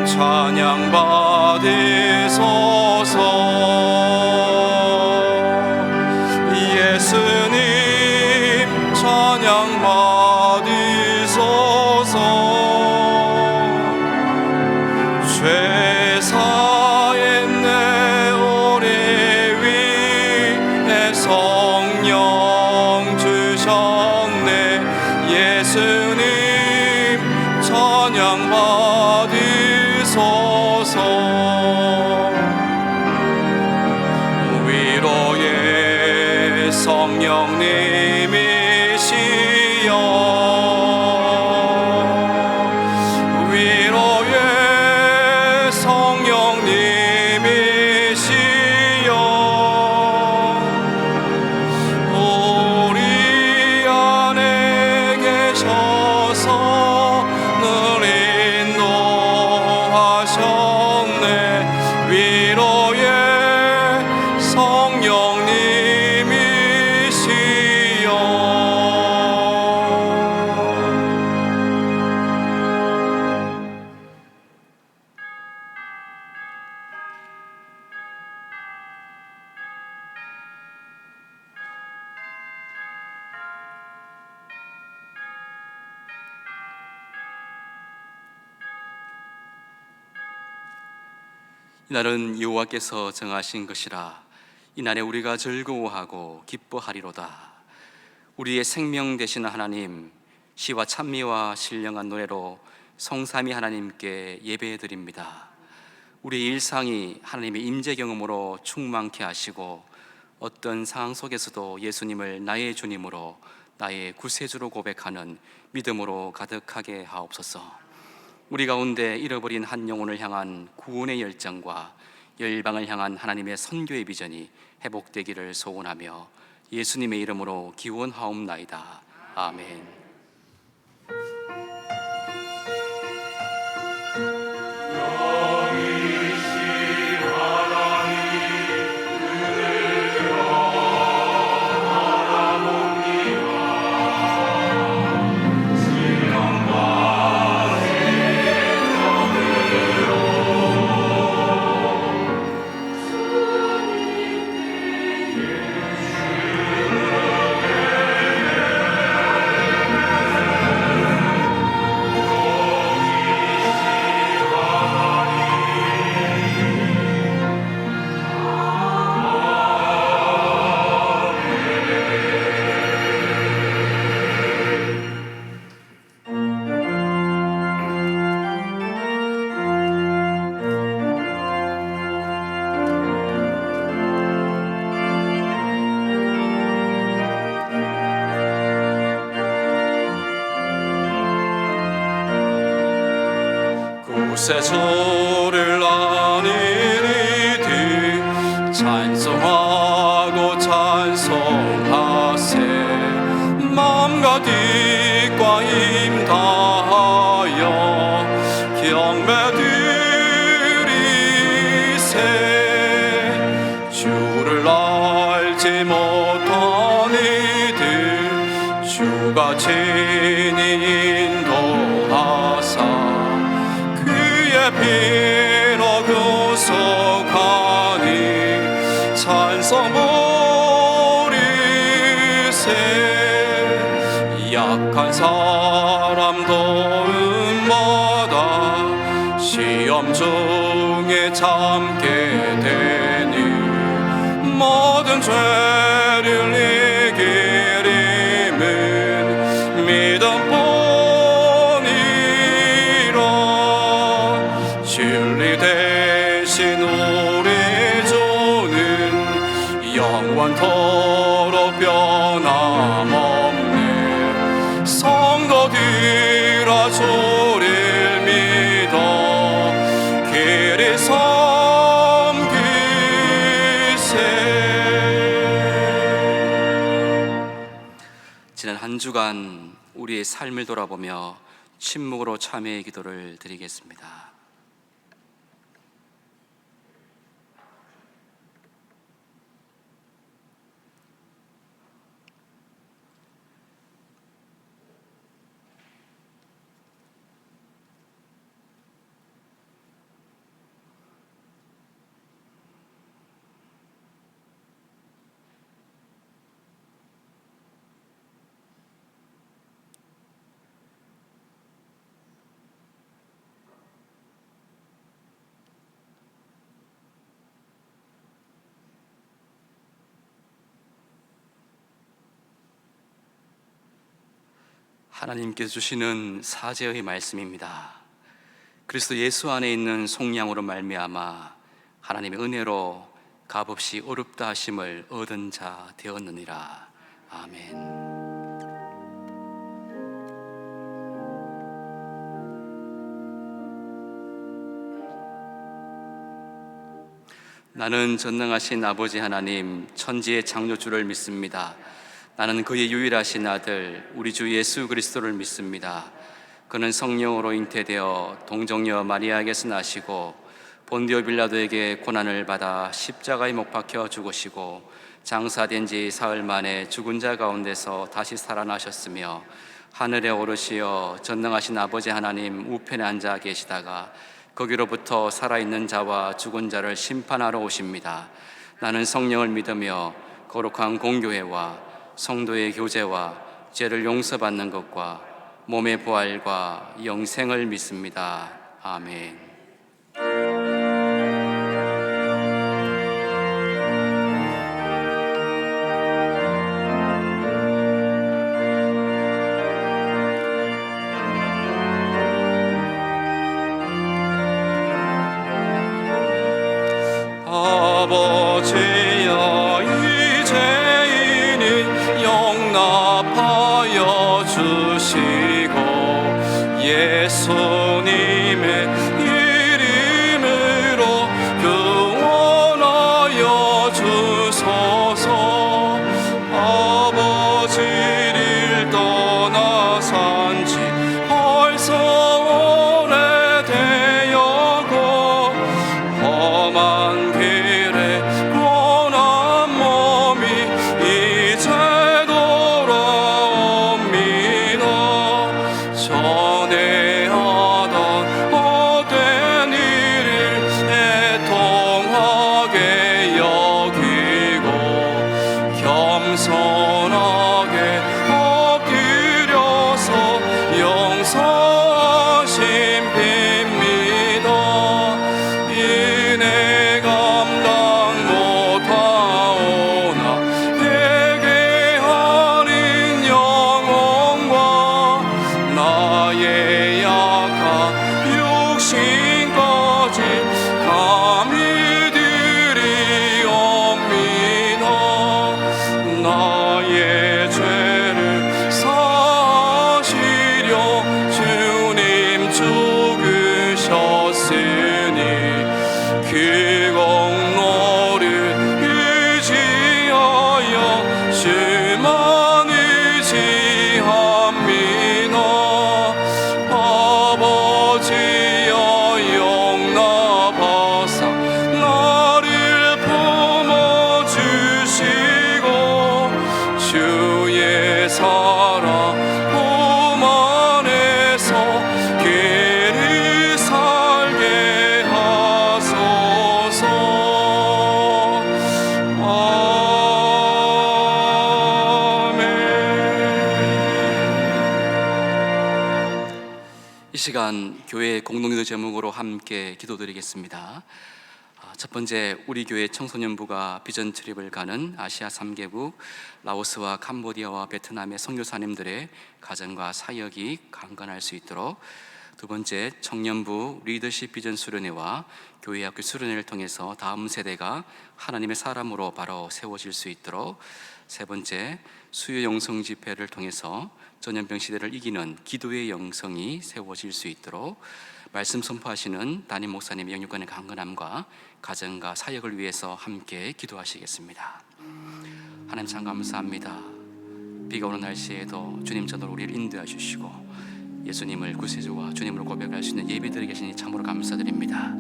찬양 받으소서. 예수님 찬양 받으소서. 죄 사했네 우리 위에 성령 주셨네. 예수님 찬양 받으소서. 위로의 성령님이시여, 위로의 성령님이시여, 우리 안에 계셔서 늘 인도하셨네. 위로의 성령님이시여. 이날은 여호와께서 정하신 것이라. 이날에 우리가 즐거워하고 기뻐하리로다. 우리의 생명 되시는 하나님, 시와 찬미와 신령한 노래로 성삼위 하나님께 예배드립니다. 우리의 일상이 하나님의 임재 경험으로 충만케 하시고 어떤 상황 속에서도 예수님을 나의 주님으로, 나의 구세주로 고백하는 믿음으로 가득하게 하옵소서. 우리 가운데 잃어버린 한 영혼을 향한 구원의 열정과 열방을 향한 하나님의 선교의 비전이 회복되기를 소원하며 예수님의 이름으로 기원하옵나이다. 아멘. 구세주를 아는 이들 찬송하고 찬송하세. 마음과 뜻과 힘 다하여 경배드리세. 주를 알지 못한 이들 주가 친히 인도하사 피로 구속하니 찬송 부리세. 약한 사람 도움마다 시험 중에 참게 되니 모든 죄를 이기림은 믿음 진리 대신 우리 주는 영원토록 변함없네. 성도들아 주를 믿어 길이 섬기세. 지난 한 주간 우리의 삶을 돌아보며 침묵으로 참회의 기도를 드리겠습니다. 하나님께서 주시는 사제의 말씀입니다. 그리스도 예수 안에 있는 속량으로 말미암아 하나님의 은혜로 값없이 어렵다 하심을 얻은 자 되었느니라. 아멘. 나는 전능하신 아버지 하나님, 천지의 창조주를 믿습니다. 나는 그의 유일하신 아들 우리 주 예수 그리스도를 믿습니다. 그는 성령으로 잉태되어 동정녀 마리아에게서 나시고 본디오 빌라도에게 고난을 받아 십자가에 못 박혀 죽으시고 장사된 지 사흘 만에 죽은 자 가운데서 다시 살아나셨으며 하늘에 오르시어 전능하신 아버지 하나님 우편에 앉아 계시다가 거기로부터 살아있는 자와 죽은 자를 심판하러 오십니다. 나는 성령을 믿으며 거룩한 공교회와 성도의 교제와 죄를 용서받는 것과 몸의 부활과 영생을 믿습니다. 아멘. 아버지여 이제이니 용납하여 주시고 예수님의 이름으로 구원하여 주소서. 아버지를 떠나 산지 벌써 오래되었고 험한 길에 원한 몸이 이제 돌아옵니다. 전에 하던 헛된 일을 애통하게 여기고 겸손하게 엎드려서 용서하심 빕니다. 이내 감당 못하오나 회개하는 영혼과 나의 약한 육신까지 감히 드리옵니다. 나의 죄를 사하시려 주님 죽으셨으니 그 공로를 의지하여 주만 의지합니다. 아버지여 용납하사 나를 품어주시고 주의 사랑 품 안에서 길을 살게 하소서. 아멘. 이 시간 교회 공동기도 제목으로 함께 기도드리겠습니다. 첫 번째, 우리 교회 청소년부가 비전 트립을 가는 아시아 3개국 라오스와 캄보디아와 베트남의 선교사님들의 가정과 사역이 강건할 수 있도록. 두 번째, 청년부 리더십 비전 수련회와 교회 학교 수련회를 통해서 다음 세대가 하나님의 사람으로 바로 세워질 수 있도록. 세 번째, 수요 영성 집회를 통해서 전염병 시대를 이기는 기도의 영성이 세워질 수 있도록. 말씀 선포하시는 담임 목사님의 영육간의 강건함과 가정과 사역을 위해서 함께 기도하시겠습니다. 하나님 참 감사합니다. 비가 오는 날씨에도 주님 전으로 우리를 인도해 주시고 예수님을 구세주와 주님으로 고백할 수 있는 예배드리게 계시니 참으로 감사드립니다.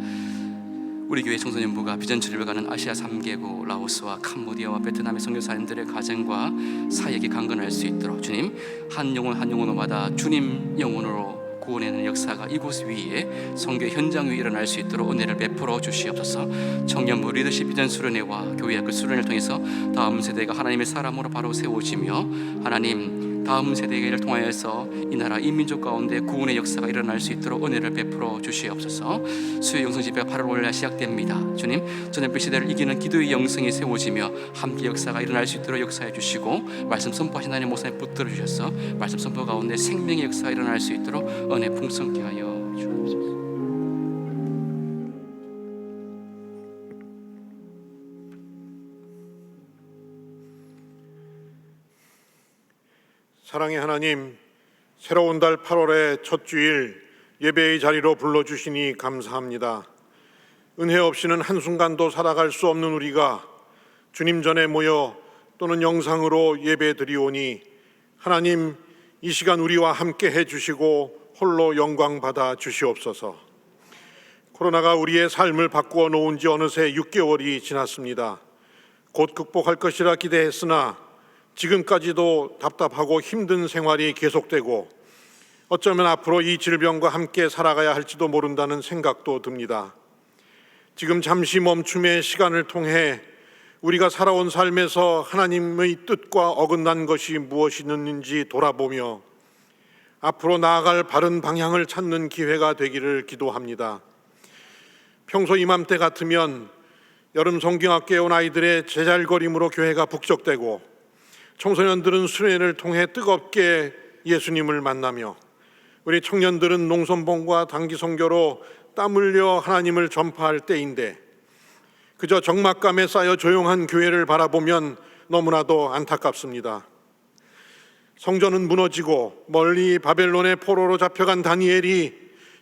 우리 교회 청소년부가 비전 출입을 가는 아시아 3개국 라오스와 캄보디아와 베트남의 선교사님들의 가정과 사역이 강건할 수 있도록 주님, 한 영혼 한 영혼마다 주님 영혼으로 구원하는 역사가 이곳 위에 선교 현장 위에 일어날 수 있도록 은혜를 베풀어 주시옵소서. 청년부 리더십 비전 수련회와 교회 학교 수련회를 통해서 다음 세대가 하나님의 사람으로 바로 세워지며 하나님 다음 세대를 통하여서 이 나라 이 민족 가운데 구원의 역사가 일어날 수 있도록 은혜를 베풀어 주시옵소서. 수요 영성 집회가 8월 5일 시작됩니다. 주님, 전염병 시대를 이기는 기도의 영성이 세워지며 함께 역사가 일어날 수 있도록 역사해 주시고, 말씀 선포하신 하나님 목사님 붙들어 주셔서 말씀 선포 가운데 생명의 역사가 일어날 수 있도록 은혜 풍성케 하여 주옵소서. 사랑의 하나님, 새로운 달 8월의 첫 주일 예배의 자리로 불러주시니 감사합니다. 은혜 없이는 한순간도 살아갈 수 없는 우리가 주님 전에 모여 또는 영상으로 예배 드리오니 하나님, 이 시간 우리와 함께 해주시고 홀로 영광 받아 주시옵소서. 코로나가 우리의 삶을 바꾸어 놓은 지 어느새 6개월이 지났습니다. 곧 극복할 것이라 기대했으나 지금까지도 답답하고 힘든 생활이 계속되고 어쩌면 앞으로 이 질병과 함께 살아가야 할지도 모른다는 생각도 듭니다. 지금 잠시 멈춤의 시간을 통해 우리가 살아온 삶에서 하나님의 뜻과 어긋난 것이 무엇이 있는지 돌아보며 앞으로 나아갈 바른 방향을 찾는 기회가 되기를 기도합니다. 평소 이맘때 같으면 여름 성경학교에 온 아이들의 제잘거림으로 교회가 북적대고 청소년들은 수련회를 통해 뜨겁게 예수님을 만나며 우리 청년들은 농선봉과 단기 선교로 땀 흘려 하나님을 전파할 때인데 그저 적막감에 쌓여 조용한 교회를 바라보면 너무나도 안타깝습니다. 성전은 무너지고 멀리 바벨론의 포로로 잡혀간 다니엘이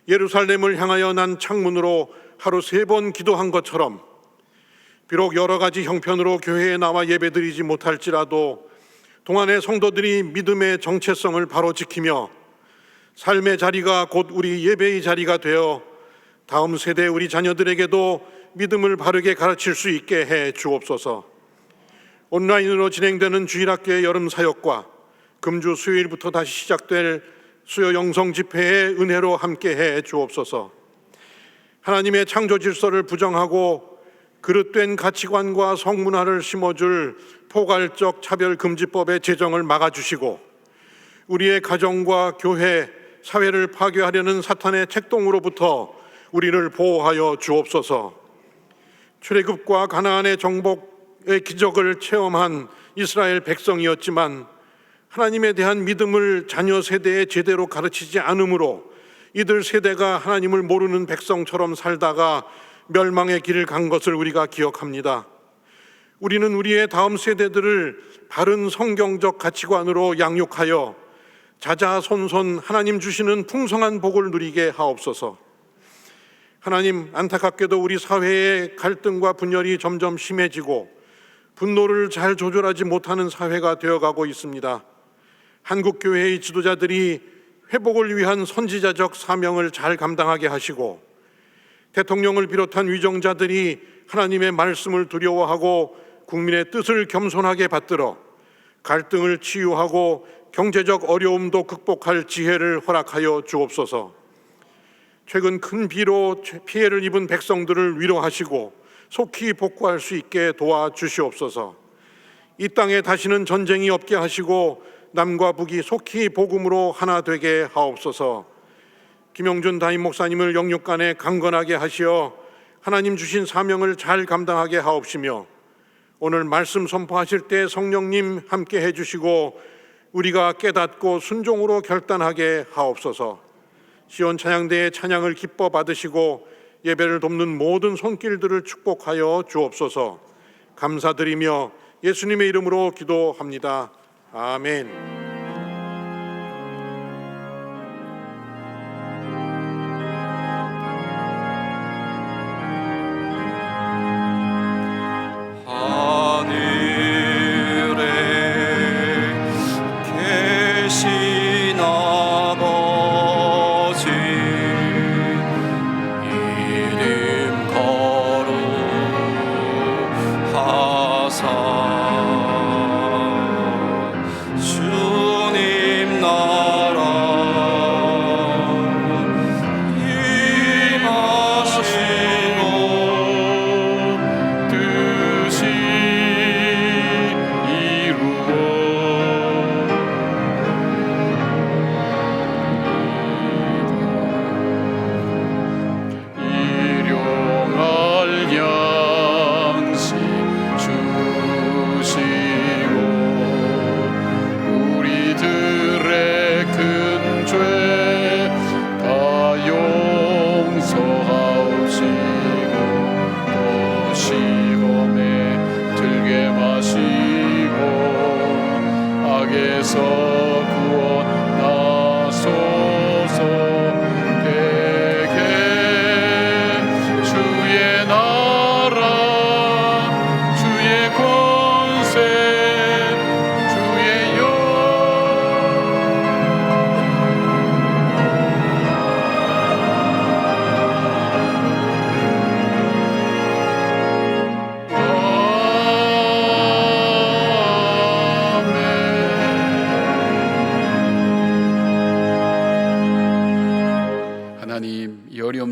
예루살렘을 향하여 난 창문으로 하루 3번 기도한 것처럼 비록 여러 가지 형편으로 교회에 나와 예배드리지 못할지라도 동안의 성도들이 믿음의 정체성을 바로 지키며 삶의 자리가 곧 우리 예배의 자리가 되어 다음 세대 우리 자녀들에게도 믿음을 바르게 가르칠 수 있게 해 주옵소서. 온라인으로 진행되는 주일학교의 여름 사역과 금주 수요일부터 다시 시작될 수요 영성 집회의 은혜로 함께 해 주옵소서. 하나님의 창조 질서를 부정하고 그릇된 가치관과 성문화를 심어줄 포괄적 차별금지법의 제정을 막아주시고 우리의 가정과 교회, 사회를 파괴하려는 사탄의 책동으로부터 우리를 보호하여 주옵소서. 출애굽과 가나안의 정복의 기적을 체험한 이스라엘 백성이었지만 하나님에 대한 믿음을 자녀 세대에 제대로 가르치지 않으므로 이들 세대가 하나님을 모르는 백성처럼 살다가 멸망의 길을 간 것을 우리가 기억합니다. 우리는 우리의 다음 세대들을 바른 성경적 가치관으로 양육하여 자자손손 하나님 주시는 풍성한 복을 누리게 하옵소서. 하나님, 안타깝게도 우리 사회의 갈등과 분열이 점점 심해지고 분노를 잘 조절하지 못하는 사회가 되어가고 있습니다. 한국교회의 지도자들이 회복을 위한 선지자적 사명을 잘 감당하게 하시고 대통령을 비롯한 위정자들이 하나님의 말씀을 두려워하고 국민의 뜻을 겸손하게 받들어 갈등을 치유하고 경제적 어려움도 극복할 지혜를 허락하여 주옵소서. 최근 큰 비로 피해를 입은 백성들을 위로하시고 속히 복구할 수 있게 도와주시옵소서. 이 땅에 다시는 전쟁이 없게 하시고 남과 북이 속히 복음으로 하나 되게 하옵소서. 김영준 담임 목사님을 영육간에 강건하게 하시어 하나님 주신 사명을 잘 감당하게 하옵시며 오늘 말씀 선포하실 때 성령님 함께 해주시고 우리가 깨닫고 순종으로 결단하게 하옵소서. 시온 찬양대의 찬양을 기뻐 받으시고 예배를 돕는 모든 손길들을 축복하여 주옵소서. 감사드리며 예수님의 이름으로 기도합니다. 아멘. 주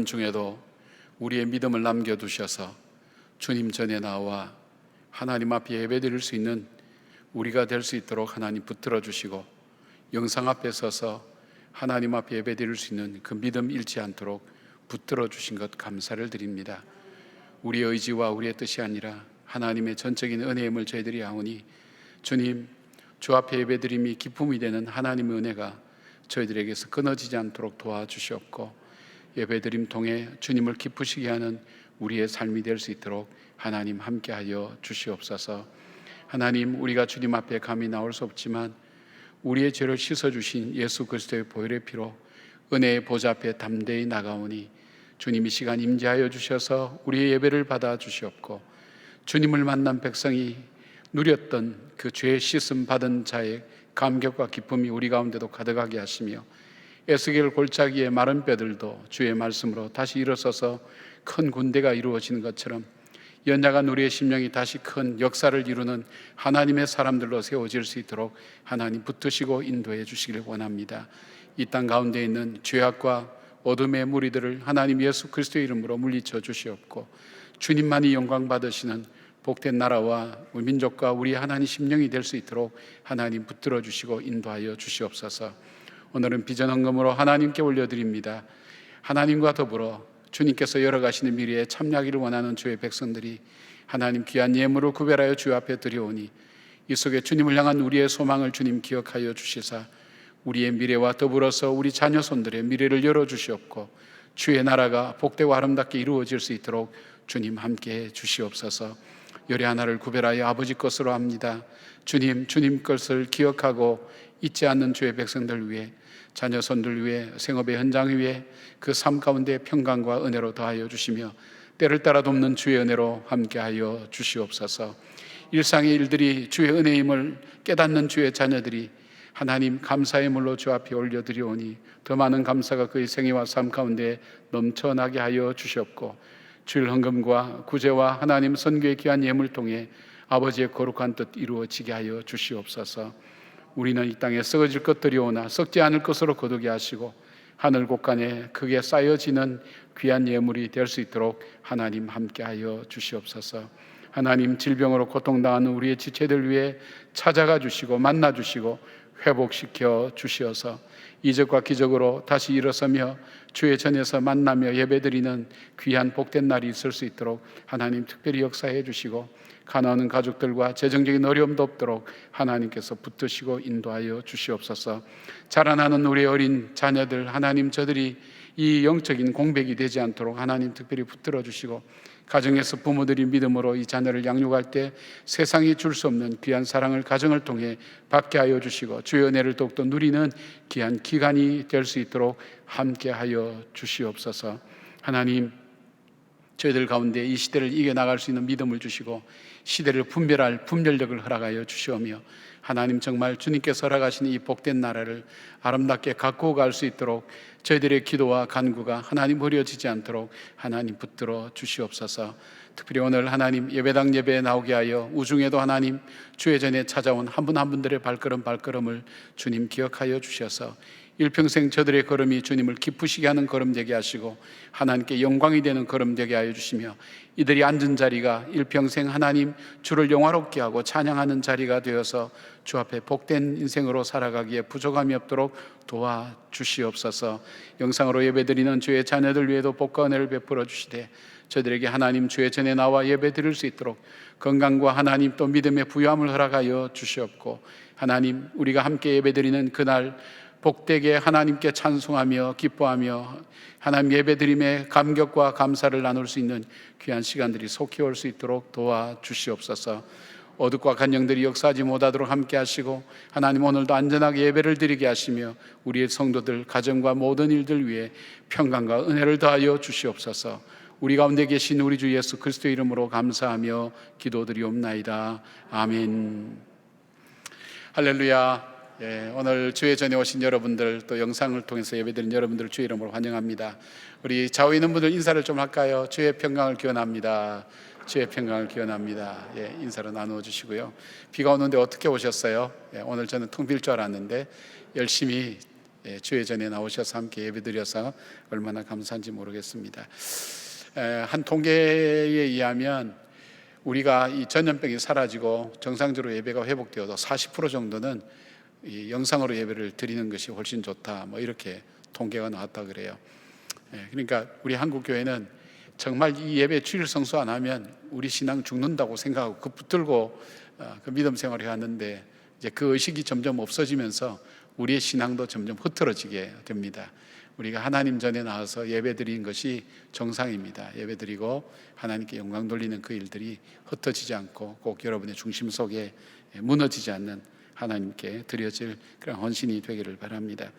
어려움 중에도 우리의 믿음을 남겨두셔서 주님 전에 나와 하나님 앞에 예배드릴 수 있는 우리가 될 수 있도록 하나님 붙들어 주시고, 영상 앞에 서서 하나님 앞에 예배드릴 수 있는 그 믿음 잃지 않도록 붙들어 주신 것 감사를 드립니다. 우리의 의지와 우리의 뜻이 아니라 하나님의 전적인 은혜의 힘을 저희들이 아오니, 주님, 주 앞에 예배드림이 기쁨이 되는 하나님의 은혜가 저희들에게서 끊어지지 않도록 도와주시옵고, 예배드림 통해 주님을 기쁘시게 하는 우리의 삶이 될 수 있도록 하나님 함께하여 주시옵소서. 하나님, 우리가 주님 앞에 감히 나올 수 없지만 우리의 죄를 씻어주신 예수 그리스도의 보혈의 피로 은혜의 보좌 앞에 담대히 나가오니, 주님이 시간 임재하여 주셔서 우리의 예배를 받아 주시옵고, 주님을 만난 백성이 누렸던 그 죄의 씻음 받은 자의 감격과 기쁨이 우리 가운데도 가득하게 하시며, 에스겔 골짜기의 마른 뼈들도 주의 말씀으로 다시 일어서서 큰 군대가 이루어지는 것처럼 연약한 우리의 심령이 다시 큰 역사를 이루는 하나님의 사람들로 세워질 수 있도록 하나님 붙드시고 인도해 주시길 원합니다. 이 땅 가운데 있는 죄악과 어둠의 무리들을 하나님 예수 그리스도의 이름으로 물리쳐 주시옵고, 주님만이 영광 받으시는 복된 나라와 우리 민족과 우리 하나님 심령이 될 수 있도록 하나님 붙들어 주시고 인도하여 주시옵소서. 오늘은 비전 헌금으로 하나님께 올려드립니다. 하나님과 더불어 주님께서 열어가시는 미래에 참여하기를 원하는 주의 백성들이 하나님 귀한 예물을 구별하여 주 앞에 드려오니, 이 속에 주님을 향한 우리의 소망을 주님 기억하여 주시사 우리의 미래와 더불어서 우리 자녀손들의 미래를 열어주시옵고, 주의 나라가 복되고 아름답게 이루어질 수 있도록 주님 함께해 주시옵소서. 열의 하나를 구별하여 아버지 것으로 합니다. 주님 것을 기억하고 잊지 않는 주의 백성들 위해, 자녀손들 위해, 생업의 현장 위에 그 삶 가운데 평강과 은혜로 더하여 주시며, 때를 따라 돕는 주의 은혜로 함께하여 주시옵소서. 일상의 일들이 주의 은혜의 힘을 깨닫는 주의 자녀들이 하나님 감사의 물로 주 앞에 올려드리오니, 더 많은 감사가 그의 생애와 삶 가운데 넘쳐나게 하여 주시옵고, 주일 헌금과 구제와 하나님 선교의 귀한 예물 통해 아버지의 거룩한 뜻 이루어지게 하여 주시옵소서. 우리는 이 땅에 썩어질 것들이 오나 썩지 않을 것으로 거두게 하시고, 하늘 곳간에 크게 쌓여지는 귀한 예물이 될 수 있도록 하나님 함께하여 주시옵소서. 하나님, 질병으로 고통당하는 우리의 지체들 위해 찾아가 주시고 만나 주시고 회복시켜 주시어서 이적과 기적으로 다시 일어서며 주의 전에서 만나며 예배드리는 귀한 복된 날이 있을 수 있도록 하나님 특별히 역사해 주시고, 가난한 가족들과 재정적인 어려움도 없도록 하나님께서 붙드시고 인도하여 주시옵소서. 자라나는 우리 어린 자녀들, 하나님 저들이 이 영적인 공백이 되지 않도록 하나님 특별히 붙들어 주시고, 가정에서 부모들이 믿음으로 이 자녀를 양육할 때 세상이 줄 수 없는 귀한 사랑을 가정을 통해 받게 하여 주시고, 주의 은혜를 더욱더 누리는 귀한 기간이 될 수 있도록 함께 하여 주시옵소서. 하나님, 저희들 가운데 이 시대를 이겨나갈 수 있는 믿음을 주시고 시대를 분별할 분별력을 허락하여 주시오며, 하나님 정말 주님께서 허락하신 이 복된 나라를 아름답게 갖고 갈 수 있도록 저희들의 기도와 간구가 하나님 버려지지 않도록 하나님 붙들어 주시옵소서. 특별히 오늘 하나님 예배당 예배에 나오게 하여 우중에도 하나님 주의 전에 찾아온 한 분 한 분들의 발걸음을 주님 기억하여 주셔서 일평생 저들의 걸음이 주님을 기쁘시게 하는 걸음 되게 하시고 하나님께 영광이 되는 걸음 되게 하여 주시며, 이들이 앉은 자리가 일평생 하나님 주를 영화롭게 하고 찬양하는 자리가 되어서 주 앞에 복된 인생으로 살아가기에 부족함이 없도록 도와주시옵소서. 영상으로 예배드리는 주의 자녀들 위에도 복과 은혜를 베풀어 주시되, 저들에게 하나님 주의 전에 나와 예배 드릴 수 있도록 건강과 하나님 또 믿음의 부유함을 허락하여 주시옵고, 하나님 우리가 함께 예배 드리는 그날 복되게 하나님께 찬송하며 기뻐하며 하나님 예배드림의 감격과 감사를 나눌 수 있는 귀한 시간들이 속히 올 수 있도록 도와주시옵소서. 어둡과 간영들이 역사하지 못하도록 함께 하시고, 하나님 오늘도 안전하게 예배를 드리게 하시며 우리의 성도들 가정과 모든 일들 위해 평강과 은혜를 더하여 주시옵소서. 우리 가운데 계신 우리 주 예수 그리스도의 이름으로 감사하며 기도드리옵나이다. 아멘. 할렐루야. 오늘 주의 전에 오신 여러분들, 또 영상을 통해서 예배드린 여러분들 주의 이름으로 환영합니다. 우리 좌우에 있는 분들 인사를 좀 할까요? 주의 평강을 기원합니다. 주의 평강을 기원합니다. 인사를 나누어 주시고요. 비가 오는데 어떻게 오셨어요? 오늘 저는 텅 빌 줄 알았는데 열심히 주의 전에 나오셔서 함께 예배드려서 얼마나 감사한지 모르겠습니다. 한 통계에 의하면 우리가 이 전염병이 사라지고 정상적으로 예배가 회복되어도 40% 정도는 이 영상으로 예배를 드리는 것이 훨씬 좋다, 뭐 이렇게 통계가 나왔다 그래요. 그러니까 우리 한국 교회는 정말 이 예배 주일 성수 안 하면 우리 신앙 죽는다고 생각하고 그 붙들고 그 믿음 생활을 해왔는데, 이제 그 의식이 점점 없어지면서 우리의 신앙도 점점 흐트러지게 됩니다. 우리가 하나님 전에 나와서 예배드리는 것이 정상입니다. 예배드리고 하나님께 영광 돌리는 그 일들이 흩어지지 않고 꼭 여러분의 중심 속에 무너지지 않는 하나님께 드려질 그런 헌신이 되기를 바랍니다.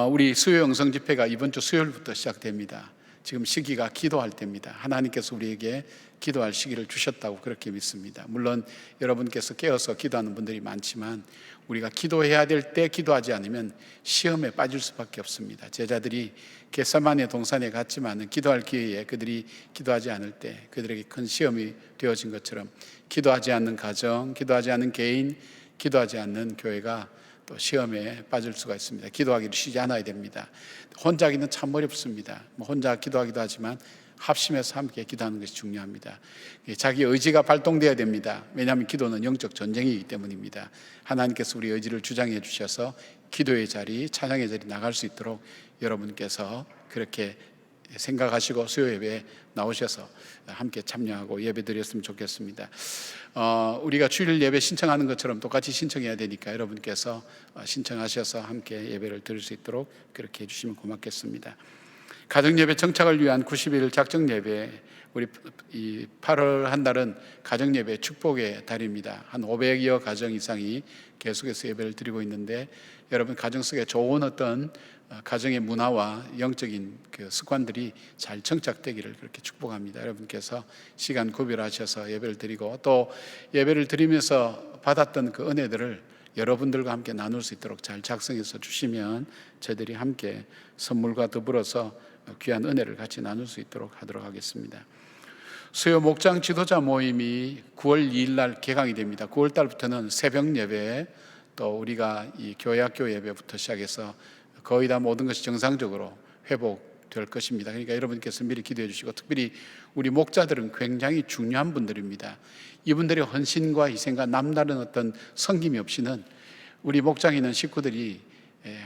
우리 수요 영성 집회가 이번 주 수요일부터 시작됩니다. 지금 시기가 기도할 때입니다. 하나님께서 우리에게 기도할 시기를 주셨다고 그렇게 믿습니다. 물론 여러분께서 깨어서 기도하는 분들이 많지만 우리가 기도해야 될 때 기도하지 않으면 시험에 빠질 수밖에 없습니다. 제자들이 겟세마네 동산에 갔지만 기도할 기회에 그들이 기도하지 않을 때 그들에게 큰 시험이 되어진 것처럼 기도하지 않는 가정, 기도하지 않는 개인, 기도하지 않는 교회가 또 시험에 빠질 수가 있습니다. 기도하기를 쉬지 않아야 됩니다. 혼자 하기는 참 어렵습니다. 혼자 기도하기도 하지만 합심해서 함께 기도하는 것이 중요합니다. 자기 의지가 발동되어야 됩니다. 왜냐하면 기도는 영적 전쟁이기 때문입니다. 하나님께서 우리 의지를 주장해 주셔서 기도의 자리, 찬양의 자리 나갈 수 있도록 여러분께서 그렇게 생각하시고 수요 예배에 나오셔서 함께 참여하고 예배 드렸으면 좋겠습니다. 우리가 주일 예배 신청하는 것처럼 똑같이 신청해야 되니까 여러분께서 신청하셔서 함께 예배를 드릴 수 있도록 그렇게 해주시면 고맙겠습니다. 가정예배 정착을 위한 90일 작정예배, 우리 이 8월 한 달은 가정예배 축복의 달입니다. 한 500여 가정 이상이 계속해서 예배를 드리고 있는데, 여러분 가정 속에 좋은 어떤 가정의 문화와 영적인 그 습관들이 잘 정착되기를 그렇게 축복합니다. 여러분께서 시간 구별하셔서 예배를 드리고 또 예배를 드리면서 받았던 그 은혜들을 여러분들과 함께 나눌 수 있도록 잘 작성해서 주시면 저희들이 함께 선물과 더불어서 귀한 은혜를 같이 나눌 수 있도록 하도록 하겠습니다. 수요 목장 지도자 모임이 9월 2일 날 개강이 됩니다. 9월 달부터는 새벽 예배, 또 우리가 이 교회 학교 예배부터 시작해서 거의 다 모든 것이 정상적으로 회복될 것입니다. 그러니까 여러분께서 미리 기도해 주시고, 특별히 우리 목자들은 굉장히 중요한 분들입니다. 이분들의 헌신과 희생과 남다른 어떤 섬김이 없이는 우리 목장에 있는 식구들이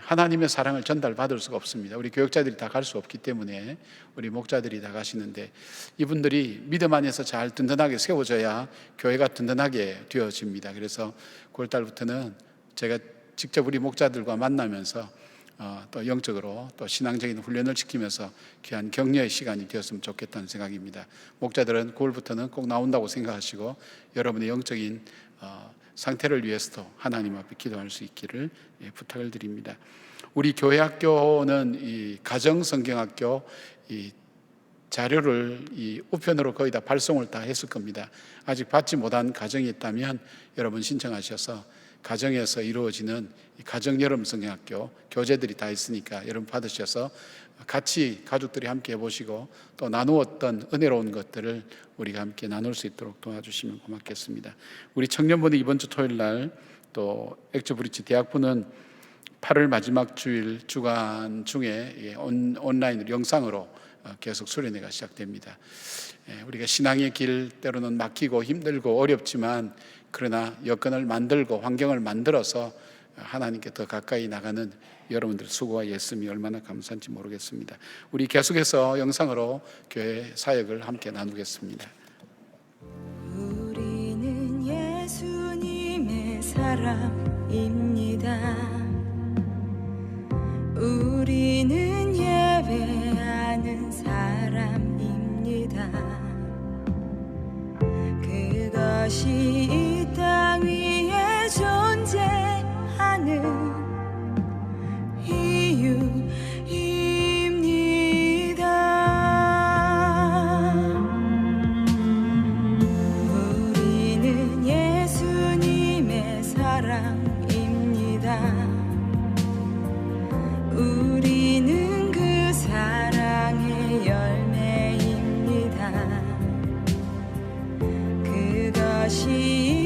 하나님의 사랑을 전달받을 수가 없습니다. 우리 교육자들이 다 갈 수 없기 때문에 우리 목자들이 다 가시는데, 이분들이 믿음 안에서 잘 든든하게 세워져야 교회가 든든하게 되어집니다. 그래서 9월 달부터는 제가 직접 우리 목자들과 만나면서 또 영적으로 또 신앙적인 훈련을 시키면서 귀한 격려의 시간이 되었으면 좋겠다는 생각입니다. 목자들은 9월부터는 꼭 나온다고 생각하시고 여러분의 영적인 상태를 위해서도 하나님 앞에 기도할 수 있기를 부탁을 드립니다. 우리 교회 학교는 이 가정 성경학교 이 자료를 이 우편으로 거의 다 발송을 다 했을 겁니다. 아직 받지 못한 가정이 있다면 여러분 신청하셔서 가정에서 이루어지는 가정 여름 성경학교 교재들이 다 있으니까 여러분 받으셔서 같이 가족들이 함께 해보시고 또 나누었던 은혜로운 것들을 우리가 함께 나눌 수 있도록 도와주시면 고맙겠습니다. 우리 청년부는 이번 주 토요일 날, 또 액주브리지 대학부는 8월 마지막 주일 주간 중에 온라인으로 영상으로 계속 수련회가 시작됩니다. 우리가 신앙의 길 때로는 막히고 힘들고 어렵지만, 그러나 여건을 만들고 환경을 만들어서 하나님께 더 가까이 나가는 여러분들 수고와 예씀이 얼마나 감사한지 모르겠습니다. 우리 계속해서 영상으로 교회 사역을 함께 나누겠습니다. 우리는 예수님의 사람입니다. 우리는 예배하는 사람입니다. 그것이 이 땅 위에 존재하는 이유입니다. 우리는 예수님의 사랑입니다. 우리는 그 사랑의 열매입니다. 그것이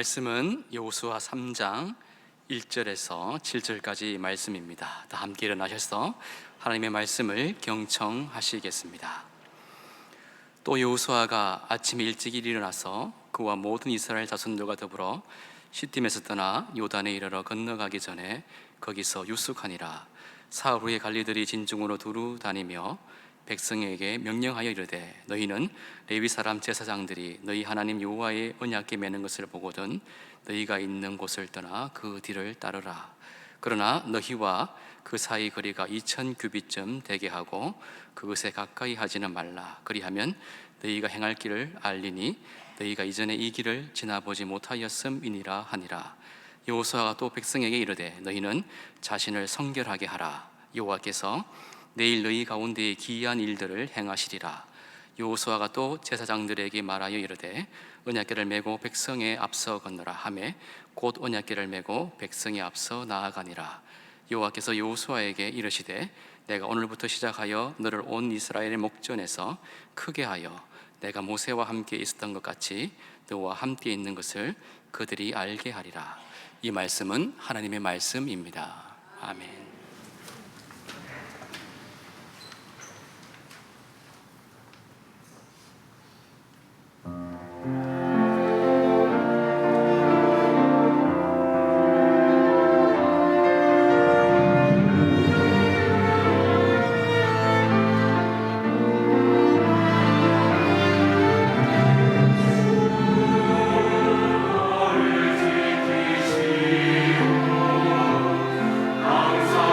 말씀은 여호수아 3장 1절에서 7절까지 말씀입니다. 다 함께 일어나셔서 하나님의 말씀을 경청하시겠습니다. 또 여호수아가 아침에 일찍 일어나서 그와 모든 이스라엘 자손들과 더불어 시팀에서 떠나 요단에 이르러 건너가기 전에 거기서 유숙하니라. 사흘 후에 관리들이 진중으로 두루 다니며 백성에게 명령하여 이르되 너희는 레위 사람 제사장들이 너희 하나님 여호와의 언약궤 매는 것을 보거든 너희가 있는 곳을 떠나 그 뒤를 따르라. 그러나 너희와 그 사이 거리가 2000 규빗쯤 되게 하고 그것에 가까이 하지는 말라. 그리하면 너희가 행할 길을 알리니 너희가 이전에 이 길을 지나보지 못하였음이니라 하니라. 여호수아가 또 백성에게 이르되 너희는 자신을 성결하게 하라. 여호와께서 내일 너희 가운데에 기이한 일들을 행하시리라. 여호수아가 또 제사장들에게 말하여 이르되 언약궤를 메고 백성에 앞서 건너라 하매 곧 언약궤를 메고 백성에 앞서 나아가니라. 여호와께서 여호수아에게 이르시되 내가 오늘부터 시작하여 너를 온 이스라엘의 목전에서 크게 하여 내가 모세와 함께 있었던 것 같이 너와 함께 있는 것을 그들이 알게 하리라. 이 말씀은 하나님의 말씀입니다. 아멘. 항상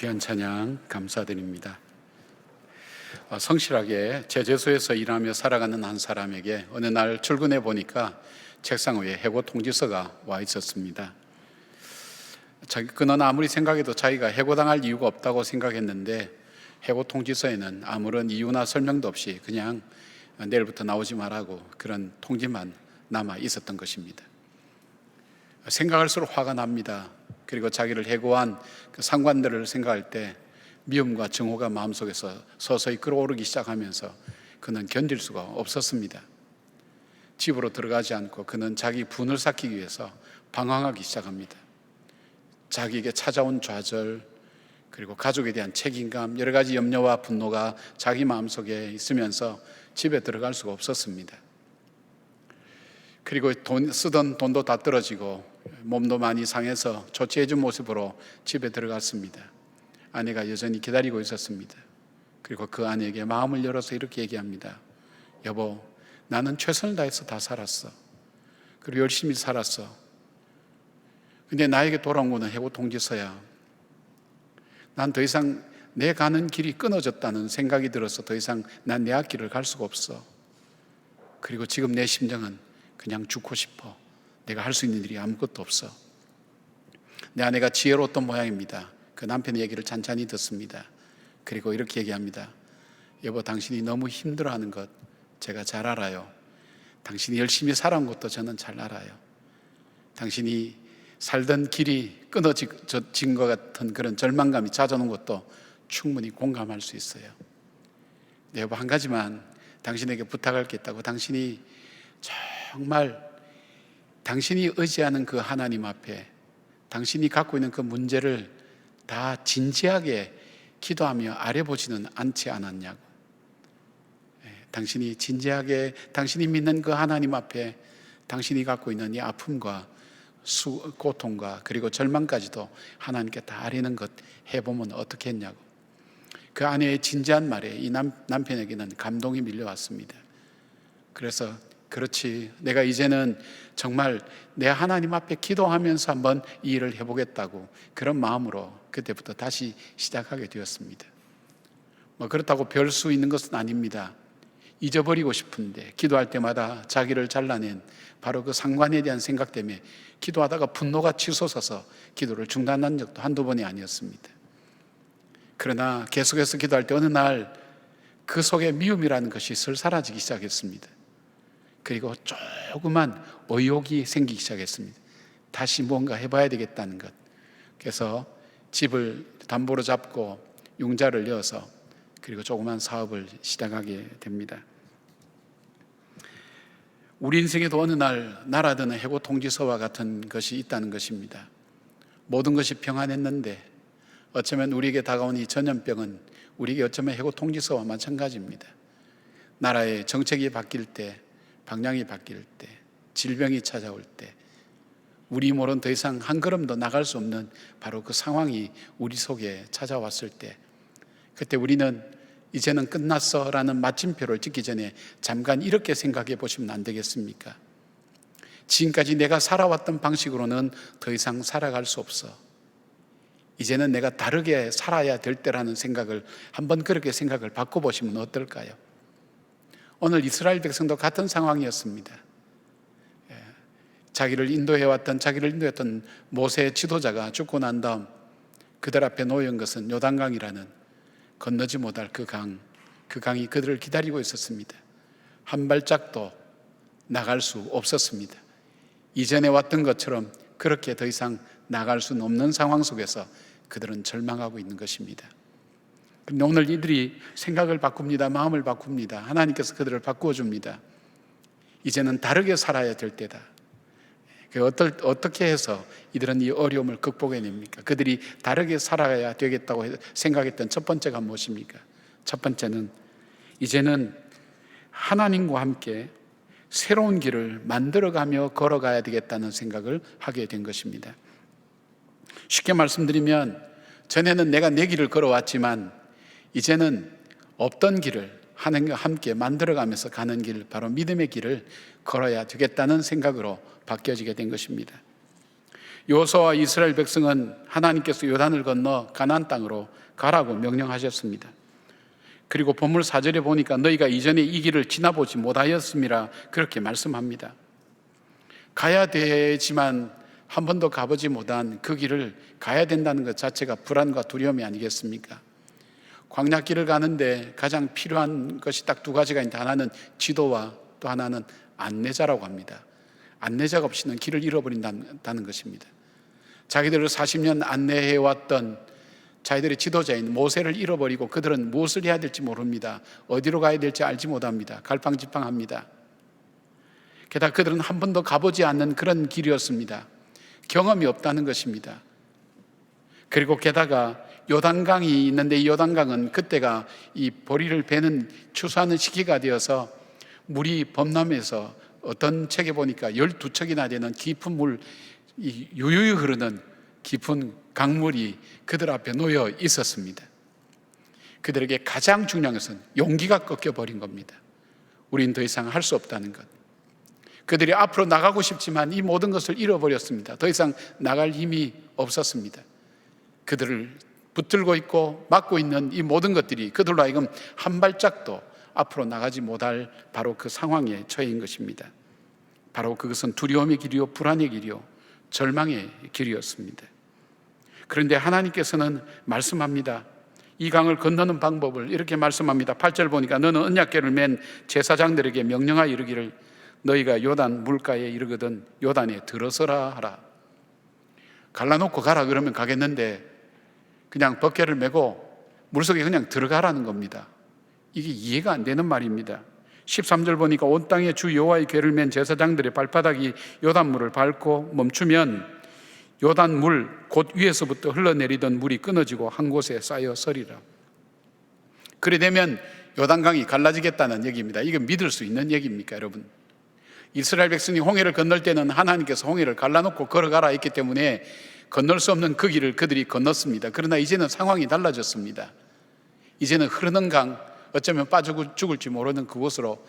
귀한 찬양 감사드립니다. 성실하게 제재소에서 일하며 살아가는 한 사람에게 어느 날 출근해 보니까 책상 위에 해고 통지서가 와 있었습니다. 그는 아무리 생각해도 자기가 해고당할 이유가 없다고 생각했는데 해고 통지서에는 아무런 이유나 설명도 없이 그냥 내일부터 나오지 말라고 그런 통지만 남아 있었던 것입니다. 생각할수록 화가 납니다. 그리고 자기를 해고한 그 상관들을 생각할 때 미움과 증오가 마음속에서 서서히 끓어오르기 시작하면서 그는 견딜 수가 없었습니다. 집으로 들어가지 않고 그는 자기 분을 삭히기 위해서 방황하기 시작합니다. 자기에게 찾아온 좌절, 그리고 가족에 대한 책임감, 여러 가지 염려와 분노가 자기 마음속에 있으면서 집에 들어갈 수가 없었습니다. 그리고 쓰던 돈도 다 떨어지고 몸도 많이 상해서 조치해준 모습으로 집에 들어갔습니다. 아내가 여전히 기다리고 있었습니다. 그리고 그 아내에게 마음을 열어서 이렇게 얘기합니다. 여보, 나는 최선을 다해서 다 살았어. 그리고 열심히 살았어. 근데 나에게 돌아온 거는 해고 통지서야. 난 더 이상 내 가는 길이 끊어졌다는 생각이 들어서 더 이상 난 내 앞길을 갈 수가 없어. 그리고 지금 내 심정은 그냥 죽고 싶어. 내가 할 수 있는 일이 아무것도 없어. 내 아내가 지혜로웠던 모양입니다. 그 남편의 얘기를 찬찬히 듣습니다. 그리고 이렇게 얘기합니다. 여보, 당신이 너무 힘들어하는 것 제가 잘 알아요. 당신이 열심히 살아온 것도 저는 잘 알아요. 당신이 살던 길이 끊어진 것 같은 그런 절망감이 찾아오는 것도 충분히 공감할 수 있어요. 네, 여보, 한 가지만 당신에게 부탁할 게 있다고. 당신이 정말 당신이 의지하는 그 하나님 앞에 당신이 갖고 있는 그 문제를 다 진지하게 기도하며 아뢰보지는 않지 않았냐고. 당신이 진지하게 당신이 믿는 그 하나님 앞에 당신이 갖고 있는 이 아픔과 고통과 그리고 절망까지도 하나님께 다 아뢰는 것 해보면 어떻게 했냐고. 그 아내의 진지한 말에 이 남편에게는 감동이 밀려왔습니다. 그래서 그렇지, 내가 이제는 정말 내 하나님 앞에 기도하면서 한번 이 일을 해보겠다고 그런 마음으로 그때부터 다시 시작하게 되었습니다. 그렇다고 별 수 있는 것은 아닙니다. 잊어버리고 싶은데 기도할 때마다 자기를 잘라낸 바로 그 상관에 대한 생각 때문에 기도하다가 분노가 치솟아서 기도를 중단한 적도 한두 번이 아니었습니다. 그러나 계속해서 기도할 때 어느 날 그 속에 미움이라는 것이 슬 사라지기 시작했습니다. 그리고 조그만 의욕이 생기기 시작했습니다. 다시 뭔가 해봐야 되겠다는 것. 그래서 집을 담보로 잡고 융자를 이어서 그리고 조그만 사업을 시작하게 됩니다. 우리 인생에도 어느 날 날아드는 해고 통지서와 같은 것이 있다는 것입니다. 모든 것이 평안했는데 어쩌면 우리에게 다가온 이 전염병은 우리에게 어쩌면 해고 통지서와 마찬가지입니다. 나라의 정책이 바뀔 때, 방향이 바뀔 때, 질병이 찾아올 때, 우리 모른 더 이상 한 걸음도 나갈 수 없는 바로 그 상황이 우리 속에 찾아왔을 때, 그때 우리는 이제는 끝났어 라는 마침표를 찍기 전에 잠깐 이렇게 생각해 보시면 안 되겠습니까? 지금까지 내가 살아왔던 방식으로는 더 이상 살아갈 수 없어. 이제는 내가 다르게 살아야 될 때라는 생각을 한번 그렇게 생각을 바꿔보시면 어떨까요? 오늘 이스라엘 백성도 같은 상황이었습니다. 자기를 인도했던 모세 지도자가 죽고 난 다음 그들 앞에 놓인 것은 요단강이라는 건너지 못할 그 강이 그들을 기다리고 있었습니다. 한 발짝도 나갈 수 없었습니다. 이전에 왔던 것처럼 그렇게 더 이상 나갈 수는 없는 상황 속에서 그들은 절망하고 있는 것입니다. 그런데 오늘 이들이 생각을 바꿉니다. 마음을 바꿉니다. 하나님께서 그들을 바꾸어 줍니다. 이제는 다르게 살아야 될 때다. 어떻게 해서 이들은 이 어려움을 극복해냅니까? 그들이 다르게 살아야 되겠다고 생각했던 첫 번째가 무엇입니까? 첫 번째는 이제는 하나님과 함께 새로운 길을 만들어가며 걸어가야 되겠다는 생각을 하게 된 것입니다. 쉽게 말씀드리면 전에는 내가 내 길을 걸어왔지만 이제는 없던 길을 하나님과 함께 만들어가면서 가는 길, 바로 믿음의 길을 걸어야 되겠다는 생각으로 바뀌어지게 된 것입니다. 여호수아와 이스라엘 백성은 하나님께서 요단을 건너 가나안 땅으로 가라고 명령하셨습니다. 그리고 본문 4절에 보니까 너희가 이전에 이 길을 지나보지 못하였음이라 그렇게 말씀합니다. 가야 되지만 한 번도 가보지 못한 그 길을 가야 된다는 것 자체가 불안과 두려움이 아니겠습니까? 광야길을 가는데 가장 필요한 것이 딱 두 가지가 있는데, 하나는 지도와 또 하나는 안내자라고 합니다. 안내자가 없이는 길을 잃어버린다는 것입니다. 자기들을 40년 안내해왔던 자기들의 지도자인 모세를 잃어버리고 그들은 무엇을 해야 될지 모릅니다. 어디로 가야 될지 알지 못합니다. 갈팡질팡합니다. 게다가 그들은 한 번도 가보지 않는 그런 길이었습니다. 경험이 없다는 것입니다. 그리고 게다가 요단강이 있는데, 이 요단강은 그때가 이 보리를 베는 추수하는 시기가 되어서 물이 범람해서 어떤 책에 보니까 12척이나 되는 깊은 물, 유유히 흐르는 깊은 강물이 그들 앞에 놓여 있었습니다. 그들에게 가장 중요한 것은 용기가 꺾여버린 겁니다. 우린 더 이상 할 수 없다는 것. 그들이 앞으로 나가고 싶지만 이 모든 것을 잃어버렸습니다. 더 이상 나갈 힘이 없었습니다. 그들을 붙들고 있고 막고 있는 이 모든 것들이 그들로 하여금 한 발짝도 앞으로 나가지 못할 바로 그 상황에 처해인 것입니다. 바로 그것은 두려움의 길이요, 불안의 길이요, 절망의 길이었습니다. 그런데 하나님께서는 말씀합니다. 이 강을 건너는 방법을 이렇게 말씀합니다. 8절 보니까 너는 언약궤를 맨 제사장들에게 명령하여 이르기를 너희가 요단 물가에 이르거든 요단에 들어서라 하라. 갈라놓고 가라 그러면 가겠는데 그냥 덮개를 메고 물속에 그냥 들어가라는 겁니다. 이게 이해가 안 되는 말입니다. 13절 보니까 온 땅에 주 여호와의 궤를 맨 제사장들의 발바닥이 요단물을 밟고 멈추면 요단물 곧 위에서부터 흘러내리던 물이 끊어지고 한 곳에 쌓여 서리라. 그래 되면 요단강이 갈라지겠다는 얘기입니다. 이거 믿을 수 있는 얘기입니까, 여러분? 이스라엘 백성이 홍해를 건널 때는 하나님께서 홍해를 갈라놓고 걸어가라 했기 때문에 건널 수 없는 그 길을 그들이 건넜습니다. 그러나 이제는 상황이 달라졌습니다. 이제는 흐르는 강, 어쩌면 빠져 죽을지 모르는 그곳으로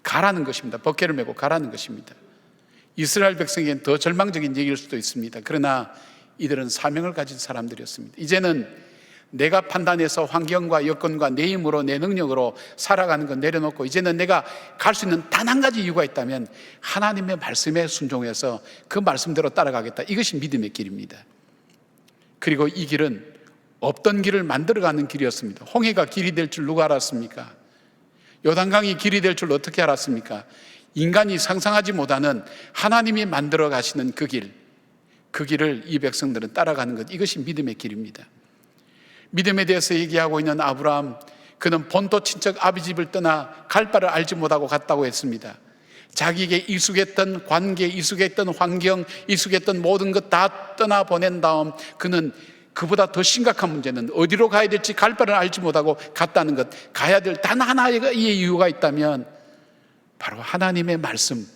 가라는 것입니다. 덮개를 메고 가라는 것입니다. 이스라엘 백성에겐 더 절망적인 얘기일 수도 있습니다. 그러나 이들은 사명을 가진 사람들이었습니다. 이제는 내가 판단해서 환경과 여건과 내 힘으로 내 능력으로 살아가는 건 내려놓고 이제는 내가 갈 수 있는 단 한 가지 이유가 있다면 하나님의 말씀에 순종해서 그 말씀대로 따라가겠다. 이것이 믿음의 길입니다. 그리고 이 길은 없던 길을 만들어가는 길이었습니다. 홍해가 길이 될 줄 누가 알았습니까? 요단강이 길이 될 줄 어떻게 알았습니까? 인간이 상상하지 못하는 하나님이 만들어 가시는 그 길, 그 길을 이 백성들은 따라가는 것, 이것이 믿음의 길입니다. 믿음에 대해서 얘기하고 있는 아브라함, 그는 본토 친척 아비 집을 떠나 갈 바를 알지 못하고 갔다고 했습니다. 자기에게 익숙했던 관계, 익숙했던 환경, 익숙했던 모든 것 다 떠나보낸 다음 그는 그보다 더 심각한 문제는 어디로 가야 될지 갈 바를 알지 못하고 갔다는 것, 가야 될 단 하나의 이유가 있다면 바로 하나님의 말씀,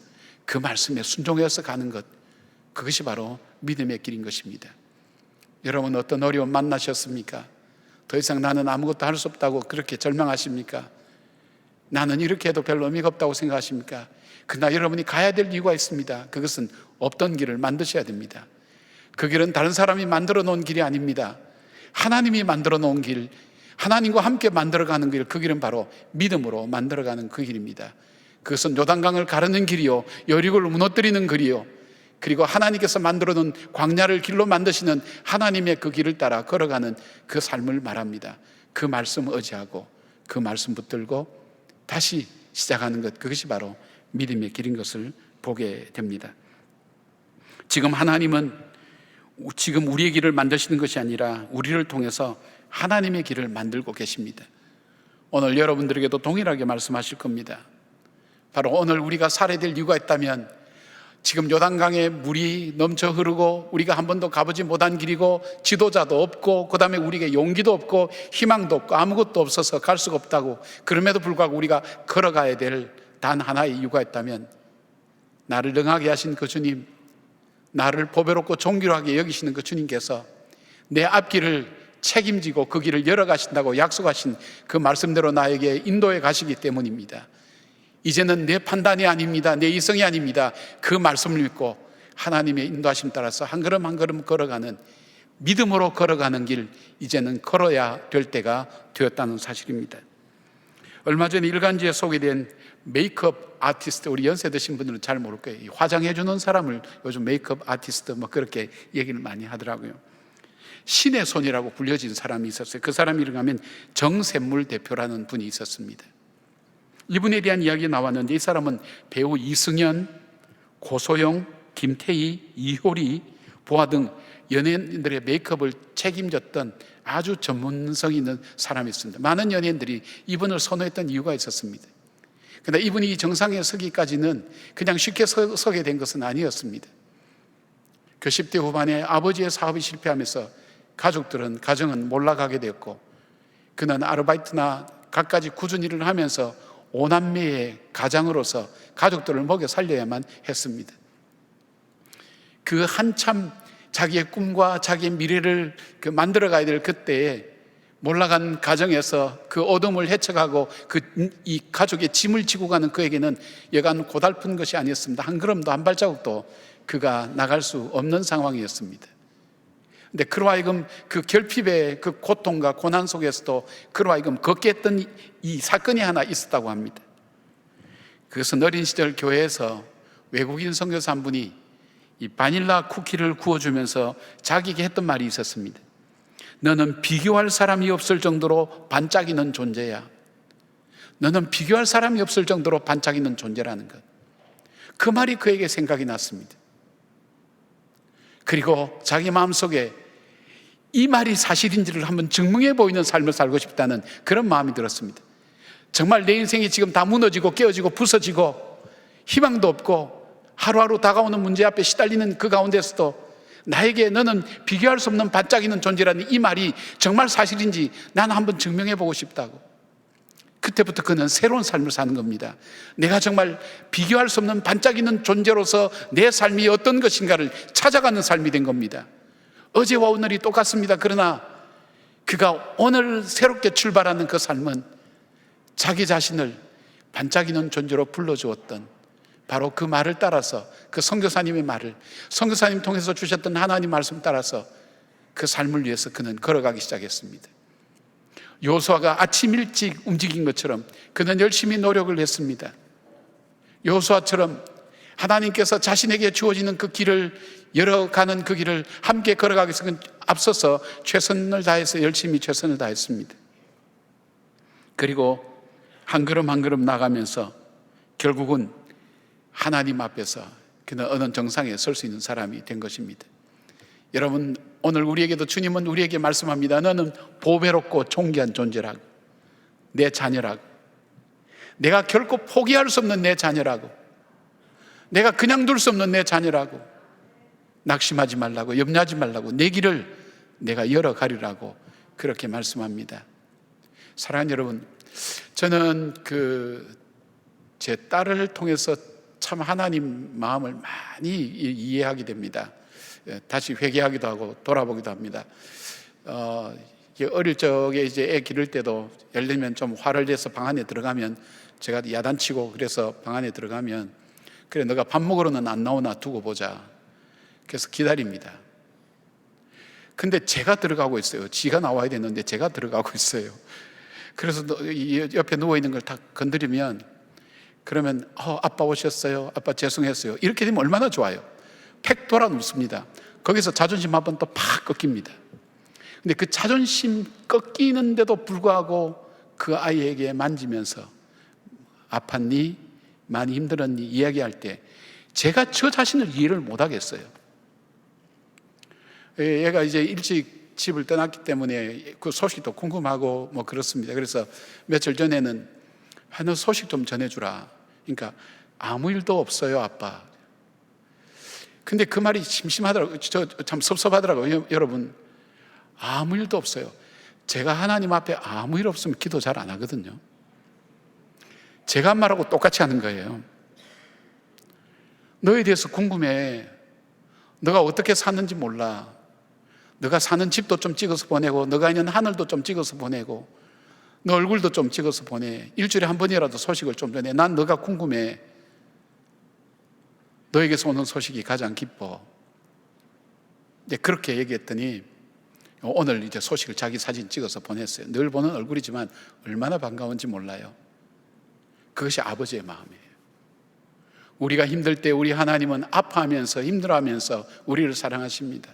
그 말씀에 순종해서 가는 것, 그것이 바로 믿음의 길인 것입니다. 여러분 어떤 어려움 만나셨습니까? 더 이상 나는 아무것도 할 수 없다고 그렇게 절망하십니까? 나는 이렇게 해도 별로 의미가 없다고 생각하십니까? 그러나 여러분이 가야 될 이유가 있습니다. 그것은 없던 길을 만드셔야 됩니다. 그 길은 다른 사람이 만들어 놓은 길이 아닙니다. 하나님이 만들어 놓은 길, 하나님과 함께 만들어가는 길, 그 길은 바로 믿음으로 만들어가는 그 길입니다. 그것은 요단강을 가르는 길이요, 여리고를 무너뜨리는 길이요, 그리고 하나님께서 만들어 놓은 광야를 길로 만드시는 하나님의 그 길을 따라 걸어가는 그 삶을 말합니다. 그 말씀 의지하고 그 말씀 붙들고 다시 시작하는 것, 그것이 바로 믿음의 길인 것을 보게 됩니다. 지금 하나님은 지금 우리의 길을 만드시는 것이 아니라 우리를 통해서 하나님의 길을 만들고 계십니다. 오늘 여러분들에게도 동일하게 말씀하실 겁니다. 바로 오늘 우리가 살아야 될 이유가 있다면 지금 요단강에 물이 넘쳐 흐르고 우리가 한 번도 가보지 못한 길이고 지도자도 없고 그 다음에 우리에게 용기도 없고 희망도 없고 아무것도 없어서 갈 수가 없다고, 그럼에도 불구하고 우리가 걸어가야 될 단 하나의 이유가 있다면 나를 능하게 하신 그 주님, 나를 보배롭고 존귀하게 여기시는 그 주님께서 내 앞길을 책임지고 그 길을 열어가신다고 약속하신 그 말씀대로 나에게 인도해 가시기 때문입니다. 이제는 내 판단이 아닙니다. 내 이성이 아닙니다. 그 말씀을 믿고 하나님의 인도하심 따라서 한 걸음 한 걸음 걸어가는, 믿음으로 걸어가는 길, 이제는 걸어야 될 때가 되었다는 사실입니다. 얼마 전에 일간지에 소개된 메이크업 아티스트, 우리 연세 드신 분들은 잘 모를 거예요. 화장해 주는 사람을 요즘 메이크업 아티스트 뭐 그렇게 얘기를 많이 하더라고요. 신의 손이라고 불려진 사람이 있었어요. 그 사람 이름 하면 정샘물 대표라는 분이 있었습니다. 이분에 대한 이야기 나왔는데, 이 사람은 배우 이승연, 고소영, 김태희, 이효리, 보아 등 연예인들의 메이크업을 책임졌던 아주 전문성 있는 사람이었습니다. 많은 연예인들이 이분을 선호했던 이유가 있었습니다. 그런데 이분이 이 정상에 서기까지는 그냥 쉽게 서게 된 것은 아니었습니다. 그 10대 후반에 아버지의 사업이 실패하면서 가정은 몰락하게 되었고, 그는 아르바이트나 갖가지 굳은 일을 하면서 5남매의 가장으로서 가족들을 먹여 살려야만 했습니다. 그 한참 자기의 꿈과 자기의 미래를 만들어가야 될 그때에 몰락한 가정에서 그 어둠을 헤쳐가고 이 가족의 짐을 지고 가는 그에게는 여간 고달픈 것이 아니었습니다. 한 걸음도 한 발자국도 그가 나갈 수 없는 상황이었습니다. 근데 그로 하여금 그 결핍의 그 고통과 고난 속에서도 그로 하여금 걷게 했던 이 사건이 하나 있었다고 합니다. 그것은 어린 시절 교회에서 외국인 선교사 한 분이 이 바닐라 쿠키를 구워주면서 자기에게 했던 말이 있었습니다. 너는 비교할 사람이 없을 정도로 반짝이는 존재야. 너는 비교할 사람이 없을 정도로 반짝이는 존재라는 것. 그 말이 그에게 생각이 났습니다. 그리고 자기 마음속에 이 말이 사실인지를 한번 증명해 보이는 삶을 살고 싶다는 그런 마음이 들었습니다. 정말 내 인생이 지금 다 무너지고 깨어지고 부서지고 희망도 없고 하루하루 다가오는 문제 앞에 시달리는 그 가운데서도 나에게 너는 비교할 수 없는 반짝이는 존재라는 이 말이 정말 사실인지 나는 한번 증명해 보고 싶다고. 그때부터 그는 새로운 삶을 사는 겁니다. 내가 정말 비교할 수 없는 반짝이는 존재로서 내 삶이 어떤 것인가를 찾아가는 삶이 된 겁니다. 어제와 오늘이 똑같습니다. 그러나 그가 오늘 새롭게 출발하는 그 삶은 자기 자신을 반짝이는 존재로 불러주었던 바로 그 말을 따라서, 그 선교사님의 말을, 선교사님 통해서 주셨던 하나님 말씀 따라서 그 삶을 위해서 그는 걸어가기 시작했습니다. 여호수아가 아침 일찍 움직인 것처럼 그는 열심히 노력을 했습니다. 여호수아처럼 하나님께서 자신에게 주어지는 그 길을 열어가는 그 길을 함께 걸어가기 위해서 앞서서 최선을 다해서 열심히 최선을 다했습니다. 그리고 한 걸음 한 걸음 나가면서 결국은 하나님 앞에서 그는 어느 정상에 설 수 있는 사람이 된 것입니다. 여러분, 오늘 우리에게도 주님은 우리에게 말씀합니다. 너는 보배롭고 존귀한 존재라고, 내 자녀라고, 내가 결코 포기할 수 없는 내 자녀라고, 내가 그냥 둘 수 없는 내 자녀라고, 낙심하지 말라고, 염려하지 말라고, 내 길을 내가 열어가리라고 그렇게 말씀합니다. 사랑하는 여러분, 저는 제 딸을 통해서 참 하나님 마음을 많이 이해하게 됩니다. 다시 회개하기도 하고 돌아보기도 합니다. 어릴 적에 이제 애 기를 때도 예를 들면 좀 화를 내서 방 안에 들어가면 제가 야단치고, 그래서 방 안에 들어가면 그래 너가 밥 먹으러는 안 나오나 두고 보자. 그래서 기다립니다. 근데 제가 들어가고 있어요. 지가 나와야 되는데 제가 들어가고 있어요. 그래서 옆에 누워있는 걸 다 건드리면, 그러면 아빠 오셨어요, 아빠 죄송했어요, 이렇게 되면 얼마나 좋아요. 팩 돌아 눕습니다. 거기서 자존심 한번 또 팍 꺾입니다. 근데 그 자존심 꺾이는데도 불구하고 그 아이에게 만지면서 아팠니? 많이 힘들었니? 이야기할 때 제가 저 자신을 이해를 못 하겠어요. 얘가 이제 일찍 집을 떠났기 때문에 그 소식도 궁금하고 뭐 그렇습니다. 그래서 며칠 전에는 너 소식 좀 전해주라. 그러니까 아무 일도 없어요, 아빠. 근데 그 말이 심심하더라고요. 저 참 섭섭하더라고요. 여러분, 아무 일도 없어요. 제가 하나님 앞에 아무 일 없으면 기도 잘 안 하거든요. 제가 한 말하고 똑같이 하는 거예요. 너에 대해서 궁금해. 너가 어떻게 사는지 몰라. 너가 사는 집도 좀 찍어서 보내고, 너가 있는 하늘도 좀 찍어서 보내고, 너 얼굴도 좀 찍어서 보내. 일주일에 한 번이라도 소식을 좀 전해. 난 너가 궁금해. 너에게서 오는 소식이 가장 기뻐. 이제 그렇게 얘기했더니 오늘 이제 소식을 자기 사진 찍어서 보냈어요. 늘 보는 얼굴이지만 얼마나 반가운지 몰라요. 그것이 아버지의 마음이에요. 우리가 힘들 때 우리 하나님은 아파하면서 힘들어하면서 우리를 사랑하십니다.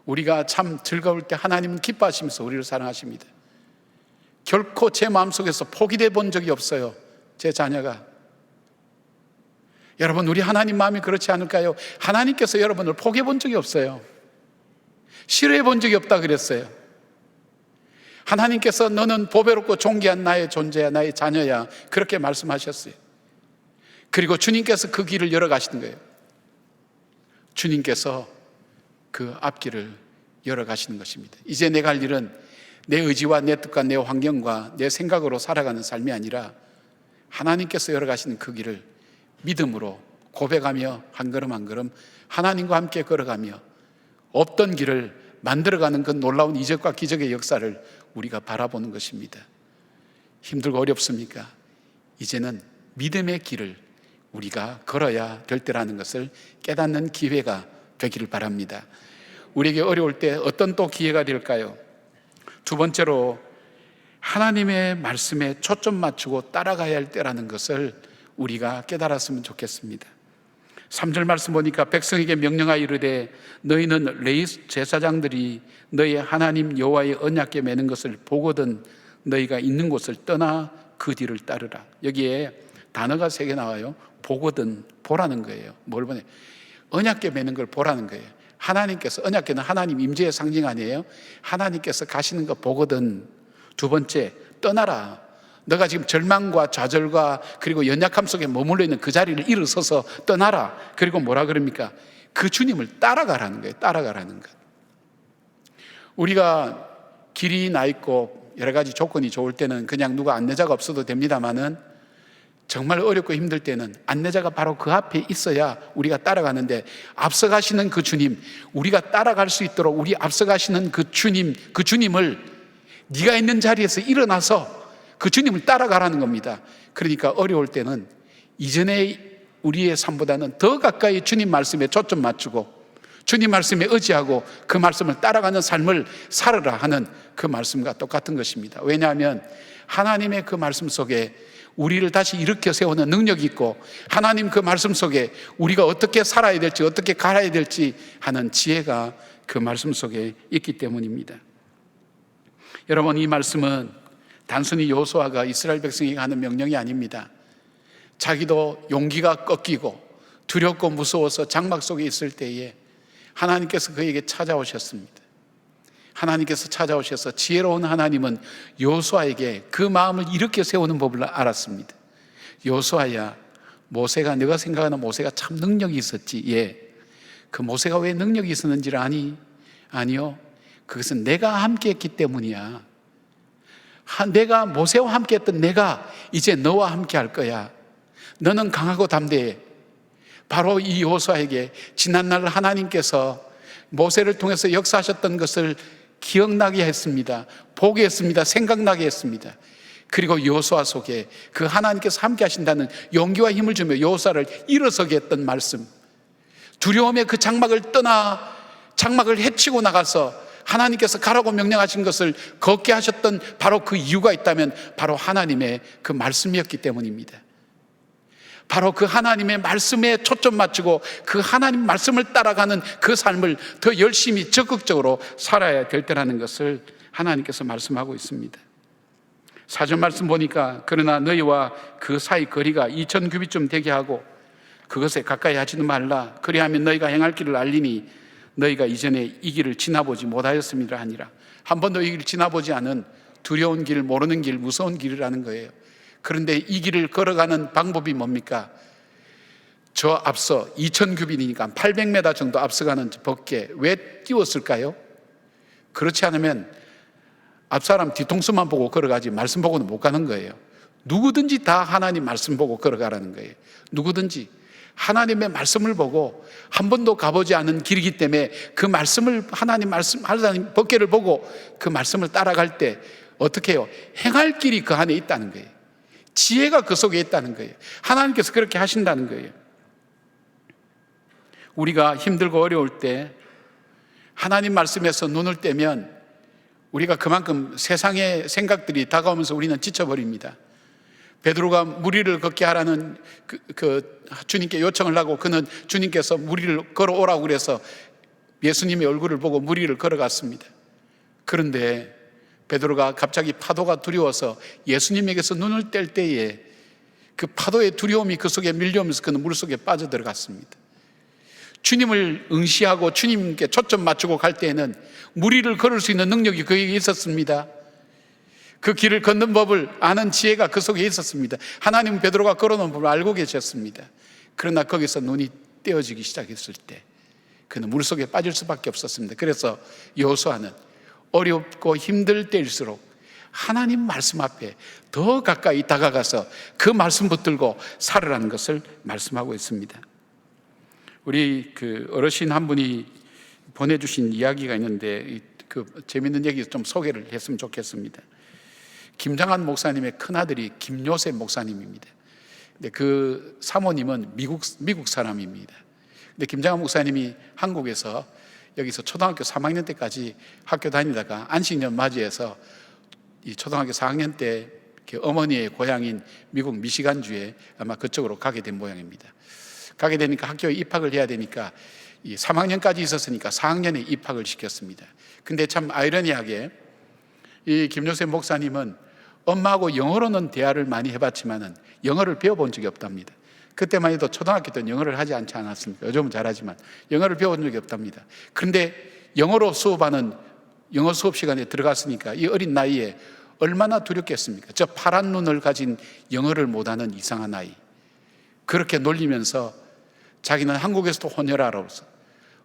우리가 참 즐거울 때 하나님은 기뻐하시면서 우리를 사랑하십니다. 결코 제 마음속에서 포기돼 본 적이 없어요. 제 자녀가. 여러분, 우리 하나님 마음이 그렇지 않을까요? 하나님께서 여러분을 포기해 본 적이 없어요. 싫어해 본 적이 없다 그랬어요. 하나님께서 너는 보배롭고 존귀한 나의 존재야, 나의 자녀야, 그렇게 말씀하셨어요. 그리고 주님께서 그 길을 열어가시는 거예요. 주님께서 그 앞길을 열어가시는 것입니다. 이제 내가 할 일은 내 의지와 내 뜻과 내 환경과 내 생각으로 살아가는 삶이 아니라 하나님께서 열어가시는 그 길을 믿음으로 고백하며 한 걸음 한 걸음 하나님과 함께 걸어가며 없던 길을 만들어가는 그 놀라운 이적과 기적의 역사를 우리가 바라보는 것입니다. 힘들고 어렵습니까? 이제는 믿음의 길을 우리가 걸어야 될 때라는 것을 깨닫는 기회가 되기를 바랍니다. 우리에게 어려울 때 어떤 또 기회가 될까요? 두 번째로 하나님의 말씀에 초점 맞추고 따라가야 할 때라는 것을 우리가 깨달았으면 좋겠습니다. 3절 말씀 보니까 백성에게 명령하여 이르되 너희는 레위 제사장들이 너희의 하나님 여호와의 언약궤 매는 것을 보거든 너희가 있는 곳을 떠나 그 뒤를 따르라. 여기에 단어가 3개 나와요. 보거든, 보라는 거예요. 뭘 보내? 언약궤 매는 걸 보라는 거예요. 하나님께서, 언약궤는 하나님 임재의 상징 아니에요? 하나님께서 가시는 거 보거든. 두 번째, 떠나라. 너가 지금 절망과 좌절과 그리고 연약함 속에 머물러 있는 그 자리를 일어서서 떠나라. 그리고 뭐라 그럽니까? 그 주님을 따라가라는 거예요. 따라가라는 것. 우리가 길이 나 있고 여러 가지 조건이 좋을 때는 그냥 누가 안내자가 없어도 됩니다만은 정말 어렵고 힘들 때는 안내자가 바로 그 앞에 있어야 우리가 따라가는데, 앞서가시는 그 주님, 우리가 따라갈 수 있도록 우리 앞서가시는 그 주님, 그 주님을 네가 있는 자리에서 일어나서 그 주님을 따라가라는 겁니다. 그러니까 어려울 때는 이전의 우리의 삶보다는 더 가까이 주님 말씀에 초점 맞추고 주님 말씀에 의지하고 그 말씀을 따라가는 삶을 살으라 하는 그 말씀과 똑같은 것입니다. 왜냐하면 하나님의 그 말씀 속에 우리를 다시 일으켜 세우는 능력이 있고, 하나님 그 말씀 속에 우리가 어떻게 살아야 될지 어떻게 갈아야 될지 하는 지혜가 그 말씀 속에 있기 때문입니다. 여러분, 이 말씀은 단순히 여호수아가 이스라엘 백성에게 하는 명령이 아닙니다. 자기도 용기가 꺾이고 두렵고 무서워서 장막 속에 있을 때에 하나님께서 그에게 찾아오셨습니다. 하나님께서 찾아오셔서 지혜로운 하나님은 여호수아에게 그 마음을 일으켜 세우는 법을 알았습니다. 여호수아야, 모세가, 네가 생각하는 모세가 참 능력이 있었지. 예. 그 모세가 왜 능력이 있었는지를 아니? 아니요. 그것은 내가 함께 했기 때문이야. 내가 모세와 함께 했던 내가 이제 너와 함께 할 거야. 너는 강하고 담대해. 바로 이 여호수아에게 지난날 하나님께서 모세를 통해서 역사하셨던 것을 기억나게 했습니다. 보게 했습니다. 생각나게 했습니다. 그리고 여호수아 속에 그 하나님께서 함께 하신다는 용기와 힘을 주며 여호수아를 일어서게 했던 말씀, 두려움의 그 장막을 떠나 장막을 헤치고 나가서 하나님께서 가라고 명령하신 것을 걷게 하셨던 바로 그 이유가 있다면 바로 하나님의 그 말씀이었기 때문입니다. 바로 그 하나님의 말씀에 초점 맞추고 그 하나님 말씀을 따라가는 그 삶을 더 열심히 적극적으로 살아야 될 때라는 것을 하나님께서 말씀하고 있습니다. 사전 말씀 보니까 그러나 너희와 그 사이 거리가 2000규빗쯤 되게 하고 그것에 가까이 하지도 말라. 그리하면 너희가 행할 길을 알리니 너희가 이전에 이 길을 지나보지 못하였음이라 하니라. 한 번도 이 길을 지나보지 않은 두려운 길, 모르는 길, 무서운 길이라는 거예요. 그런데 이 길을 걸어가는 방법이 뭡니까? 저 앞서 2000규빗이니까 800m 정도 앞서가는 벗게 왜 띄웠을까요? 그렇지 않으면 앞사람 뒤통수만 보고 걸어가지 말씀 보고는 못 가는 거예요. 누구든지 다 하나님 말씀 보고 걸어가라는 거예요. 누구든지 하나님의 말씀을 보고 한 번도 가보지 않은 길이기 때문에 그 말씀을 하나님 벗개를 보고 그 말씀을 따라갈 때 어떻게 해요? 행할 길이 그 안에 있다는 거예요. 지혜가 그 속에 있다는 거예요. 하나님께서 그렇게 하신다는 거예요. 우리가 힘들고 어려울 때 하나님 말씀에서 눈을 떼면 우리가 그만큼 세상의 생각들이 다가오면서 우리는 지쳐버립니다. 베드로가 무리를 걷게 하라는 주님께 요청을 하고 그는 주님께서 무리를 걸어오라고 그래서 예수님의 얼굴을 보고 무리를 걸어갔습니다. 그런데 베드로가 갑자기 파도가 두려워서 예수님에게서 눈을 뗄 때에 그 파도의 두려움이 그 속에 밀려오면서 그는 물속에 빠져들어갔습니다. 주님을 응시하고 주님께 초점 맞추고 갈 때에는 무리를 걸을 수 있는 능력이 그에게 있었습니다. 그 길을 걷는 법을 아는 지혜가 그 속에 있었습니다. 하나님은 베드로가 걸어놓은 법을 알고 계셨습니다. 그러나 거기서 눈이 떼어지기 시작했을 때 그는 물속에 빠질 수밖에 없었습니다. 그래서 여호수아는 어렵고 힘들 때일수록 하나님 말씀 앞에 더 가까이 다가가서 그 말씀 붙들고 살으라는 것을 말씀하고 있습니다. 우리 어르신 한 분이 보내주신 이야기가 있는데 그 재밌는 얘기 좀 소개를 했으면 좋겠습니다. 김장한 목사님의 큰아들이 김요셉 목사님입니다. 근데 그 사모님은 미국 사람입니다. 근데 김장한 목사님이 한국에서 여기서 초등학교 3학년 때까지 학교 다니다가 안식년 맞이해서 이 초등학교 4학년 때 어머니의 고향인 미국 미시간주에 아마 그쪽으로 가게 된 모양입니다. 가게 되니까 학교에 입학을 해야 되니까 이 3학년까지 있었으니까 4학년에 입학을 시켰습니다. 근데 참 아이러니하게 이 김요셉 목사님은 엄마하고 영어로는 대화를 많이 해봤지만은 영어를 배워본 적이 없답니다. 그때만 해도 초등학교 때는 영어를 하지 않지 않았습니까? 요즘은 잘하지만 영어를 배워본 적이 없답니다. 그런데 영어로 수업하는 영어 수업 시간에 들어갔으니까 이 어린 나이에 얼마나 두렵겠습니까? 저 파란 눈을 가진 영어를 못하는 이상한 아이. 그렇게 놀리면서 자기는 한국에서도 혼혈하라고 해서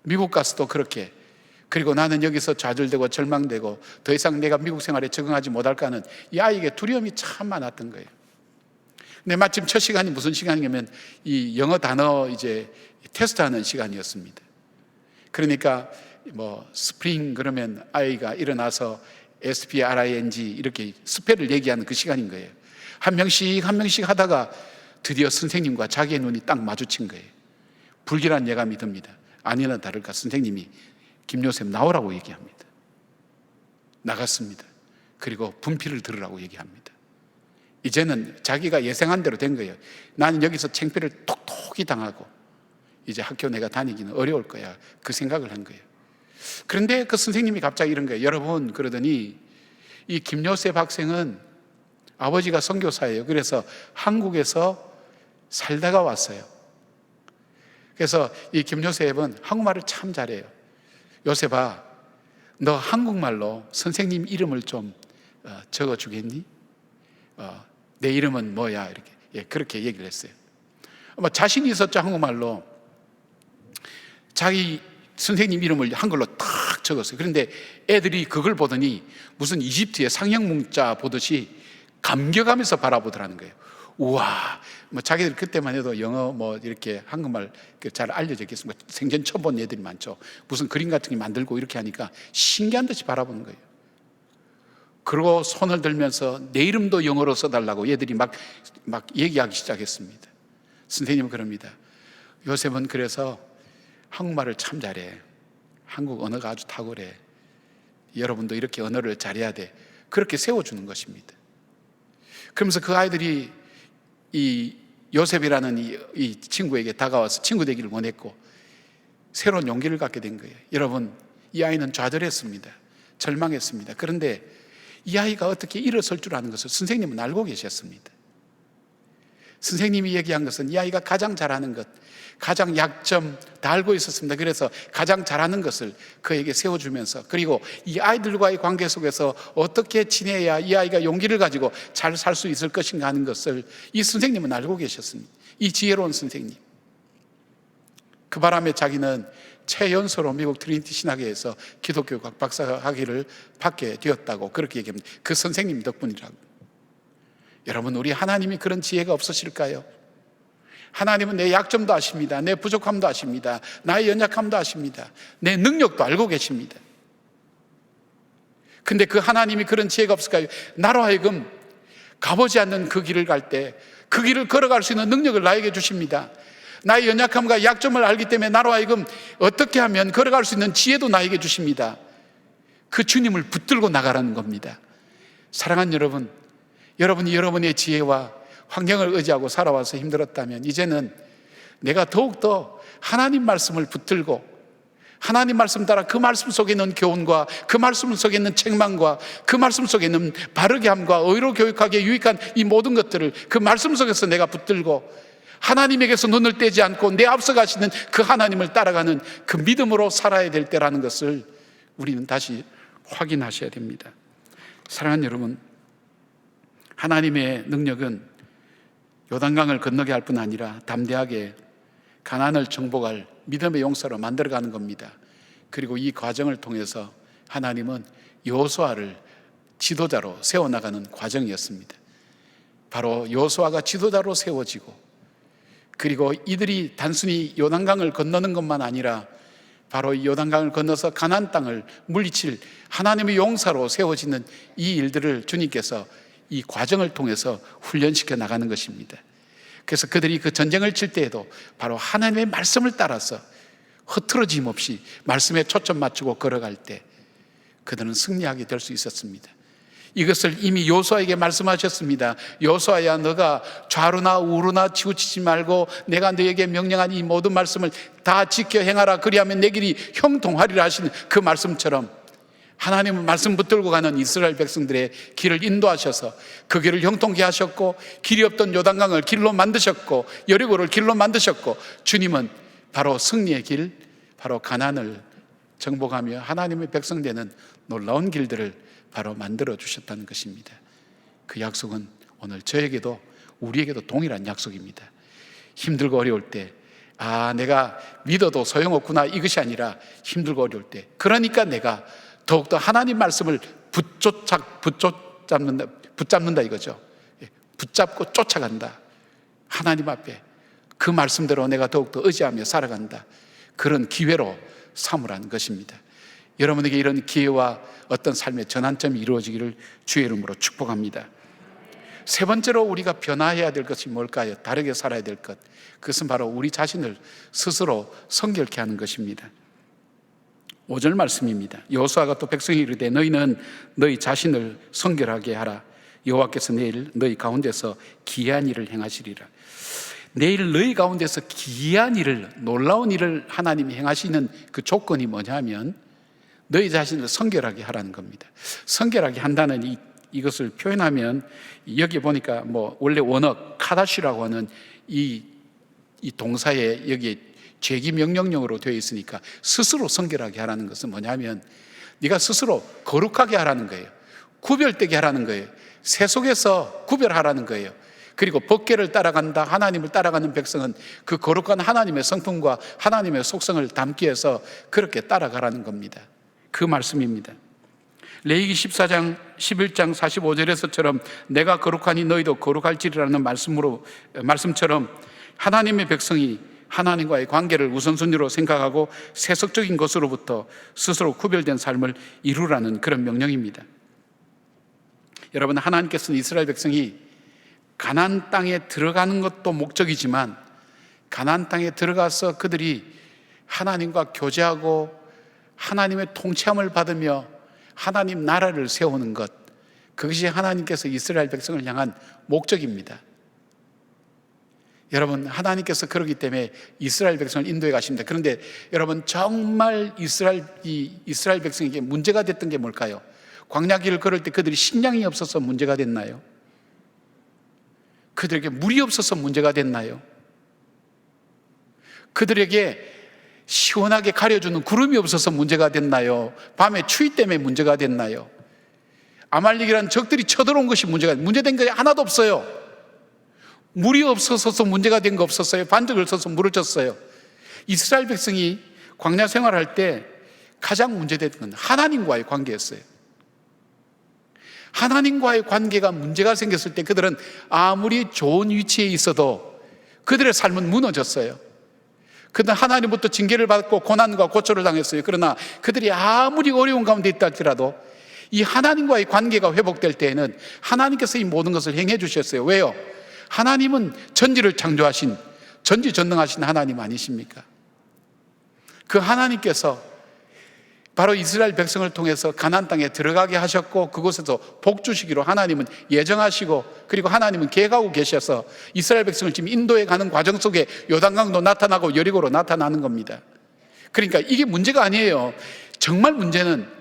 미국 가서도 그렇게, 그리고 나는 여기서 좌절되고 절망되고 더 이상 내가 미국 생활에 적응하지 못할까 하는 이 아이에게 두려움이 참 많았던 거예요. 근데 마침 첫 시간이 무슨 시간이냐면 이 영어 단어 이제 테스트하는 시간이었습니다. 그러니까 뭐 스프링 그러면 아이가 일어나서 SPRING 이렇게 스펠을 얘기하는 그 시간인 거예요. 한 명씩 하다가 드디어 선생님과 자기의 눈이 딱 마주친 거예요. 불길한 예감이 듭니다. 아니나 다를까 선생님이 김요셉 나오라고 얘기합니다. 나갔습니다. 그리고 분필을 들으라고 얘기합니다. 이제는 자기가 예상한 대로 된 거예요. 나는 여기서 창피를 톡톡히 당하고 이제 학교 내가 다니기는 어려울 거야. 그 생각을 한 거예요. 그런데 그 선생님이 갑자기 이런 거예요. 여러분, 그러더니 이 김요셉 학생은 아버지가 선교사예요. 그래서 한국에서 살다가 왔어요. 그래서 이 김요셉은 한국말을 참 잘해요. 요셉아, 너 한국말로 선생님 이름을 좀 적어주겠니? 내 이름은 뭐야? 이렇게 그렇게 얘기를 했어요. 자신이 있었죠. 한국말로 자기 선생님 이름을 한글로 탁 적었어요. 그런데 애들이 그걸 보더니 무슨 이집트의 상형 문자 보듯이 감격하면서 바라보더라는 거예요. 우와, 자기들 그때만 해도 영어 이렇게 한국말 잘 알려져 있겠습니까? 생전 처음 본 애들이 많죠. 무슨 그림 같은 게 만들고 이렇게 하니까 신기한 듯이 바라보는 거예요. 그리고 손을 들면서 내 이름도 영어로 써달라고 얘들이 막 얘기하기 시작했습니다. 선생님은 그럽니다. 요셉은 그래서 한국말을 참 잘해. 한국 언어가 아주 탁월해. 여러분도 이렇게 언어를 잘해야 돼. 그렇게 세워주는 것입니다. 그러면서 그 아이들이 이 요셉이라는 이 친구에게 다가와서 친구 되기를 원했고 새로운 용기를 갖게 된 거예요. 여러분, 이 아이는 좌절했습니다. 절망했습니다. 그런데 이 아이가 어떻게 일어설 줄 아는 것을 선생님은 알고 계셨습니다. 선생님이 얘기한 것은 이 아이가 가장 잘하는 것, 가장 약점 다 알고 있었습니다. 그래서 가장 잘하는 것을 그에게 세워주면서, 그리고 이 아이들과의 관계 속에서 어떻게 지내야 이 아이가 용기를 가지고 잘 살 수 있을 것인가 하는 것을 이 선생님은 알고 계셨습니다. 이 지혜로운 선생님. 그 바람에 자기는 최연소로 미국 트리니티 신학회에서 기독교학 박사학위를 받게 되었다고 그렇게 얘기합니다. 그 선생님 덕분이라고. 여러분, 우리 하나님이 그런 지혜가 없으실까요? 하나님은 내 약점도 아십니다. 내 부족함도 아십니다. 나의 연약함도 아십니다. 내 능력도 알고 계십니다. 근데 그 하나님이 그런 지혜가 없을까요? 나로 하여금 가보지 않는 그 길을 갈 때 그 길을 걸어갈 수 있는 능력을 나에게 주십니다. 나의 연약함과 약점을 알기 때문에 나로 하여금 어떻게 하면 걸어갈 수 있는 지혜도 나에게 주십니다. 그 주님을 붙들고 나가라는 겁니다. 사랑하는 여러분, 여러분이 여러분의 지혜와 환경을 의지하고 살아와서 힘들었다면 이제는 내가 더욱더 하나님 말씀을 붙들고 하나님 말씀 따라 그 말씀 속에 있는 교훈과 그 말씀 속에 있는 책망과 그 말씀 속에 있는 바르게 함과 의로 교육하기에 유익한 이 모든 것들을 그 말씀 속에서 내가 붙들고 하나님에게서 눈을 떼지 않고 내 앞서 가시는 그 하나님을 따라가는 그 믿음으로 살아야 될 때라는 것을 우리는 다시 확인하셔야 됩니다. 사랑하는 여러분, 하나님의 능력은 요단강을 건너게 할 뿐 아니라 담대하게 가나안을 정복할 믿음의 용사로 만들어가는 겁니다. 그리고 이 과정을 통해서 하나님은 여호수아를 지도자로 세워나가는 과정이었습니다. 바로 여호수아가 지도자로 세워지고, 그리고 이들이 단순히 요단강을 건너는 것만 아니라 바로 요단강을 건너서 가나안 땅을 물리칠 하나님의 용사로 세워지는 이 일들을 주님께서 이 과정을 통해서 훈련시켜 나가는 것입니다. 그래서 그들이 그 전쟁을 칠 때에도 바로 하나님의 말씀을 따라서 흐트러짐 없이 말씀에 초점 맞추고 걸어갈 때 그들은 승리하게 될 수 있었습니다. 이것을 이미 여호수아에게 말씀하셨습니다. 여호수아야, 너가 좌루나 우루나 치우치지 말고 내가 너에게 명령한 이 모든 말씀을 다 지켜 행하라. 그리하면 내 길이 형통하리라 하시는 그 말씀처럼 하나님은 말씀 붙들고 가는 이스라엘 백성들의 길을 인도하셔서 그 길을 형통케 하셨고, 길이 없던 요단강을 길로 만드셨고, 여리고를 길로 만드셨고, 주님은 바로 승리의 길, 바로 가나안을 정복하며 하나님의 백성 되는 놀라운 길들을 바로 만들어 주셨다는 것입니다. 그 약속은 오늘 저에게도 우리에게도 동일한 약속입니다. 힘들고 어려울 때, 내가 믿어도 소용없구나, 이것이 아니라 힘들고 어려울 때, 그러니까 내가 더욱더 하나님 말씀을 붙잡는다 이거죠. 붙잡고 쫓아간다. 하나님 앞에 그 말씀대로 내가 더욱더 의지하며 살아간다. 그런 기회로 삼으라는 것입니다. 여러분에게 이런 기회와 어떤 삶의 전환점이 이루어지기를 주의 이름으로 축복합니다. 세 번째로 우리가 변화해야 될 것이 뭘까요? 다르게 살아야 될 것. 그것은 바로 우리 자신을 스스로 성결케 하는 것입니다. 5절 말씀입니다. 여호수아가 또 백성이 이르되 너희는 너희 자신을 성결하게 하라. 여호와께서 내일 너희 가운데서 기이한 일을 행하시리라. 내일 너희 가운데서 기이한 일을, 놀라운 일을 하나님이 행하시는 그 조건이 뭐냐면 너희 자신을 성결하게 하라는 겁니다. 성결하게 한다는 이것을 표현하면 여기 보니까 원래 원어 카다시라고 하는 이 동사에 여기에 죄기 명령형으로 되어 있으니까 스스로 성결하게 하라는 것은 뭐냐면 네가 스스로 거룩하게 하라는 거예요. 구별되게 하라는 거예요. 세속에서 구별하라는 거예요. 그리고 법궤를 따라간다, 하나님을 따라가는 백성은 그 거룩한 하나님의 성품과 하나님의 속성을 담기 위해서 그렇게 따라가라는 겁니다. 그 말씀입니다. 레위기 14장 11장 45절에서처럼 내가 거룩하니 너희도 거룩할지라는 말씀처럼 하나님의 백성이 하나님과의 관계를 우선순위로 생각하고 세속적인 것으로부터 스스로 구별된 삶을 이루라는 그런 명령입니다. 여러분, 하나님께서는 이스라엘 백성이 가나안 땅에 들어가는 것도 목적이지만 가나안 땅에 들어가서 그들이 하나님과 교제하고 하나님의 통치함을 받으며 하나님 나라를 세우는 것, 그것이 하나님께서 이스라엘 백성을 향한 목적입니다. 여러분, 하나님께서 그러기 때문에 이스라엘 백성을 인도해 가십니다. 그런데 여러분, 정말 이스라엘 백성에게 문제가 됐던 게 뭘까요? 광야길을 걸을 때 그들이 식량이 없어서 문제가 됐나요? 그들에게 물이 없어서 문제가 됐나요? 그들에게 시원하게 가려주는 구름이 없어서 문제가 됐나요? 밤에 추위 때문에 문제가 됐나요? 아말렉이라는 적들이 쳐들어온 것이 문제된 게 하나도 없어요. 물이 없어서 문제가 된 거 없었어요. 반죽을 써서 물을 줬어요. 이스라엘 백성이 광야 생활할 때 가장 문제됐던 건 하나님과의 관계였어요. 하나님과의 관계가 문제가 생겼을 때 그들은 아무리 좋은 위치에 있어도 그들의 삶은 무너졌어요. 그들은 하나님부터 징계를 받고 고난과 고초를 당했어요. 그러나 그들이 아무리 어려운 가운데 있다 할지라도 이 하나님과의 관계가 회복될 때에는 하나님께서 이 모든 것을 행해 주셨어요. 왜요? 하나님은 천지를 창조하신 전지전능하신 하나님 아니십니까? 그 하나님께서 바로 이스라엘 백성을 통해서 가나안 땅에 들어가게 하셨고 그곳에서 복 주시기로 하나님은 예정하시고, 그리고 하나님은 계획하고 계셔서 이스라엘 백성을 지금 인도에 가는 과정 속에 요단강도 나타나고 여리고로 나타나는 겁니다. 그러니까 이게 문제가 아니에요. 정말 문제는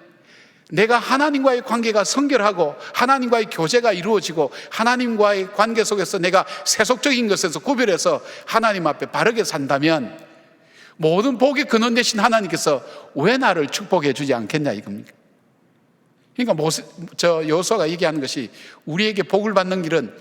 내가 하나님과의 관계가 성결하고 하나님과의 교제가 이루어지고 하나님과의 관계 속에서 내가 세속적인 것에서 구별해서 하나님 앞에 바르게 산다면 모든 복의 근원 되신 하나님께서 왜 나를 축복해 주지 않겠냐 이겁니까? 그러니까 여호수아가 얘기하는 것이 우리에게 복을 받는 길은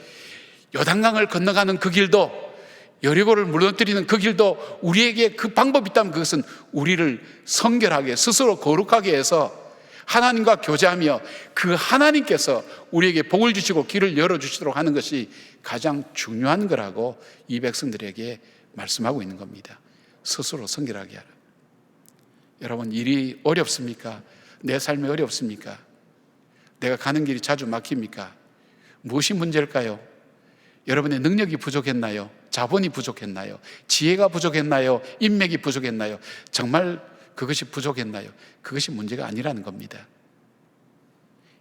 요단강을 건너가는 그 길도, 여리고를 무너뜨리는 그 길도 우리에게 그 방법이 있다면 그것은 우리를 성결하게 스스로 거룩하게 해서 하나님과 교제하며 그 하나님께서 우리에게 복을 주시고 길을 열어주시도록 하는 것이 가장 중요한 거라고 이 백성들에게 말씀하고 있는 겁니다. 스스로 성결하게 하라. 여러분, 일이 어렵습니까? 내 삶이 어렵습니까? 내가 가는 길이 자주 막힙니까? 무엇이 문제일까요? 여러분의 능력이 부족했나요? 자본이 부족했나요? 지혜가 부족했나요? 인맥이 부족했나요? 정말 그것이 부족했나요? 그것이 문제가 아니라는 겁니다.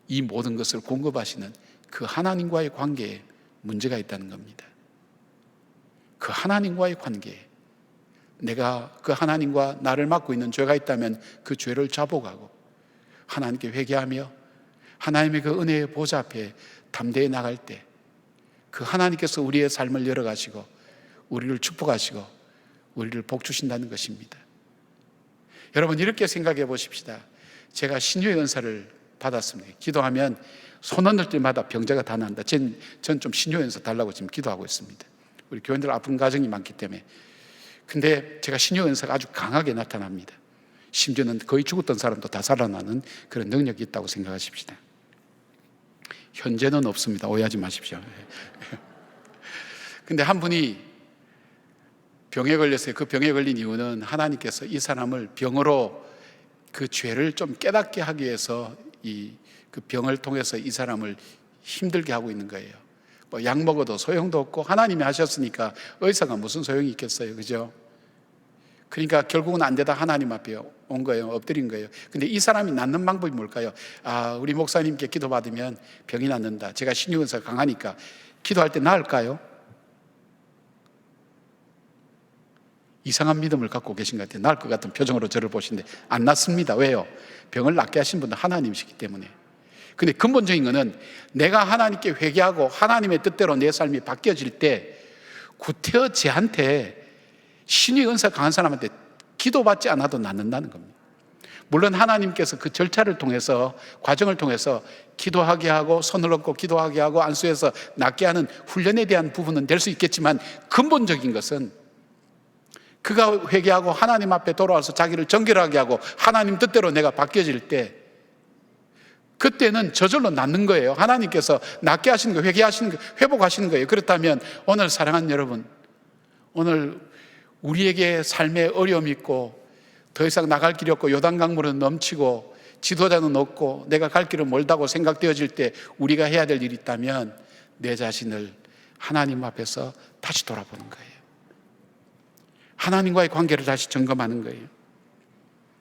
이 모든 것을 공급하시는 그 하나님과의 관계에 문제가 있다는 겁니다. 그 하나님과의 관계에 내가 그 하나님과 나를 맡고 있는 죄가 있다면 그 죄를 자복하고 하나님께 회개하며 하나님의 그 은혜의 보좌 앞에 담대히 나갈 때 그 하나님께서 우리의 삶을 열어가시고 우리를 축복하시고 우리를 복 주신다는 것입니다. 여러분, 이렇게 생각해 보십시다. 제가 신유의 은사를 받았습니다. 기도하면 손 흔들 때마다 병자가 다 난다. 전 좀 신유의 은사 달라고 지금 기도하고 있습니다. 우리 교인들 아픈 가정이 많기 때문에. 근데 제가 신유의 은사가 아주 강하게 나타납니다. 심지어는 거의 죽었던 사람도 다 살아나는 그런 능력이 있다고 생각하십시다. 현재는 없습니다. 오해하지 마십시오. 근데 한 분이 병에 걸렸어요. 그 병에 걸린 이유는 하나님께서 이 사람을 병으로 그 죄를 좀 깨닫게 하기 위해서 그 병을 통해서 이 사람을 힘들게 하고 있는 거예요. 뭐 약 먹어도 소용도 없고 하나님이 하셨으니까 의사가 무슨 소용이 있겠어요, 그죠? 그러니까 결국은 안 되다 하나님 앞에 온 거예요. 엎드린 거예요. 근데 이 사람이 낫는 방법이 뭘까요? 우리 목사님께 기도받으면 병이 낫는다. 제가 신유은사가 강하니까 기도할 때 나을까요? 이상한 믿음을 갖고 계신 것 같아요. 나을 것 같은 표정으로 저를 보시는데 안 낫습니다. 왜요? 병을 낫게 하신 분은 하나님이시기 때문에. 근데 근본적인 것은 내가 하나님께 회개하고 하나님의 뜻대로 내 삶이 바뀌어질 때 구태여 쟤한테 신의 은사 강한 사람한테 기도받지 않아도 낫는다는 겁니다. 물론 하나님께서 그 절차를 통해서, 과정을 통해서 기도하게 하고 손을 얹고 기도하게 하고 안수해서 낫게 하는 훈련에 대한 부분은 될 수 있겠지만 근본적인 것은 그가 회개하고 하나님 앞에 돌아와서 자기를 정결하게 하고 하나님 뜻대로 내가 바뀌어질 때 그때는 저절로 낫는 거예요. 하나님께서 낫게 하시는 거예요. 회개하시는 거예요. 회복하시는 거예요. 그렇다면 오늘 사랑하는 여러분, 오늘 우리에게 삶에 어려움이 있고 더 이상 나갈 길이 없고 요단강물은 넘치고 지도자는 없고 내가 갈 길은 멀다고 생각되어질 때 우리가 해야 될 일이 있다면 내 자신을 하나님 앞에서 다시 돌아보는 거예요. 하나님과의 관계를 다시 점검하는 거예요.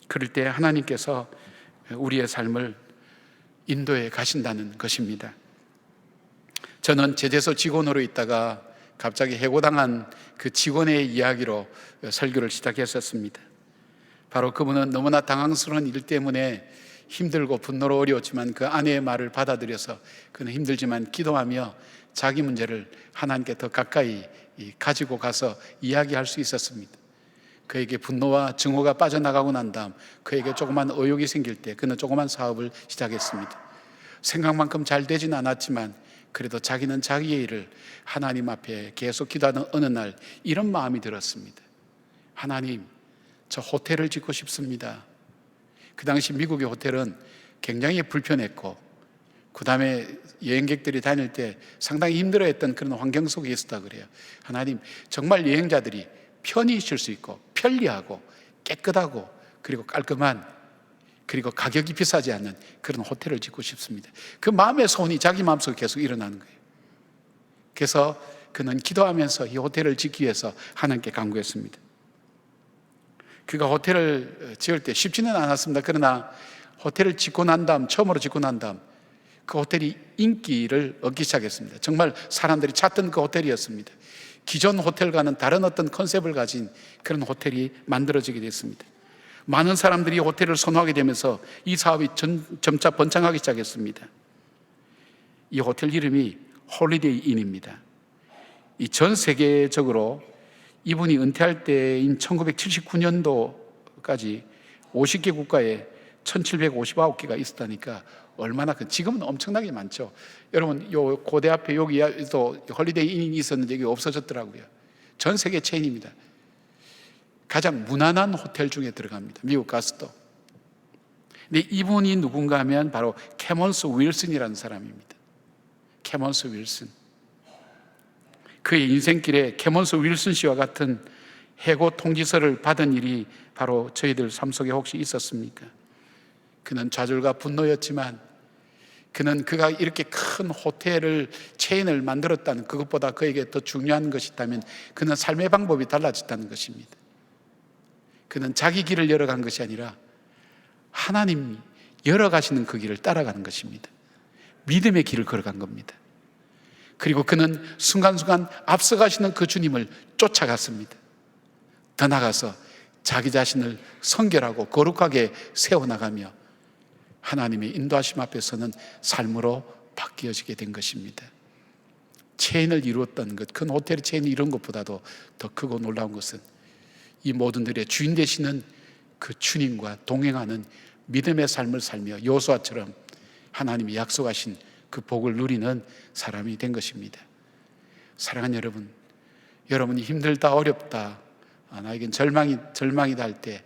그럴 때 하나님께서 우리의 삶을 인도해 가신다는 것입니다. 저는 제재소 직원으로 있다가 갑자기 해고당한 그 직원의 이야기로 설교를 시작했었습니다. 바로 그분은 너무나 당황스러운 일 때문에 힘들고 분노로 어려웠지만 그 아내의 말을 받아들여서 그는 힘들지만 기도하며 자기 문제를 하나님께 더 가까이 가지고 가서 이야기할 수 있었습니다. 그에게 분노와 증오가 빠져나가고 난 다음 그에게 조그만 의욕이 생길 때 그는 조그만 사업을 시작했습니다. 생각만큼 잘 되진 않았지만 그래도 자기는 자기의 일을 하나님 앞에 계속 기도하는 어느 날 이런 마음이 들었습니다. 하나님, 저 호텔을 짓고 싶습니다. 그 당시 미국의 호텔은 굉장히 불편했고 그 다음에 여행객들이 다닐 때 상당히 힘들어했던 그런 환경 속에 있었다 그래요. 하나님, 정말 여행자들이 편히 쉴 수 있고 편리하고 깨끗하고 그리고 깔끔한, 그리고 가격이 비싸지 않는 그런 호텔을 짓고 싶습니다. 그 마음의 소원이 자기 마음속에 계속 일어나는 거예요. 그래서 그는 기도하면서 이 호텔을 짓기 위해서 하나님께 간구했습니다. 그가 호텔을 지을 때 쉽지는 않았습니다. 그러나 호텔을 짓고 난 다음, 처음으로 짓고 난 다음 그 호텔이 인기를 얻기 시작했습니다. 정말 사람들이 찾던 그 호텔이었습니다. 기존 호텔과는 다른 어떤 컨셉을 가진 그런 호텔이 만들어지게 됐습니다. 많은 사람들이 호텔을 선호하게 되면서 이 사업이 점차 번창하기 시작했습니다. 이 호텔 이름이 홀리데이 인입니다. 이 전 세계적으로 이분이 은퇴할 때인 1979년도까지 50개 국가에 1759개가 있었다니까 얼마나 지금은 엄청나게 많죠. 여러분 요 고대 앞에 여기도 홀리데이 인이 있었는데 여기 없어졌더라고요. 전 세계 체인입니다. 가장 무난한 호텔 중에 들어갑니다. 미국 가서도. 근데 이분이 누군가 하면 바로 캐먼스 윌슨이라는 사람입니다. 캐먼스 윌슨. 그의 인생길에 캐먼스 윌슨 씨와 같은 해고 통지서를 받은 일이 바로 저희들 삶 속에 혹시 있었습니까? 그는 좌절과 분노였지만 그가 이렇게 큰 호텔을 체인을 만들었다는 그것보다 그에게 더 중요한 것이 있다면 그는 삶의 방법이 달라졌다는 것입니다. 그는 자기 길을 열어간 것이 아니라 하나님이 열어가시는 그 길을 따라가는 것입니다. 믿음의 길을 걸어간 겁니다. 그리고 그는 순간순간 앞서가시는 그 주님을 쫓아갔습니다. 더 나아가서 자기 자신을 성결하고 거룩하게 세워나가며 하나님의 인도하심 앞에서는 삶으로 바뀌어지게 된 것입니다. 체인을 이루었던 것, 큰 호텔의 체인을 이룬 것보다도 더 크고 놀라운 것은 이 모든들의 주인 되시는 그 주님과 동행하는 믿음의 삶을 살며 여호수아처럼 하나님이 약속하신 그 복을 누리는 사람이 된 것입니다. 사랑하는 여러분, 여러분이 힘들다 어렵다 나에겐 절망이다 할 때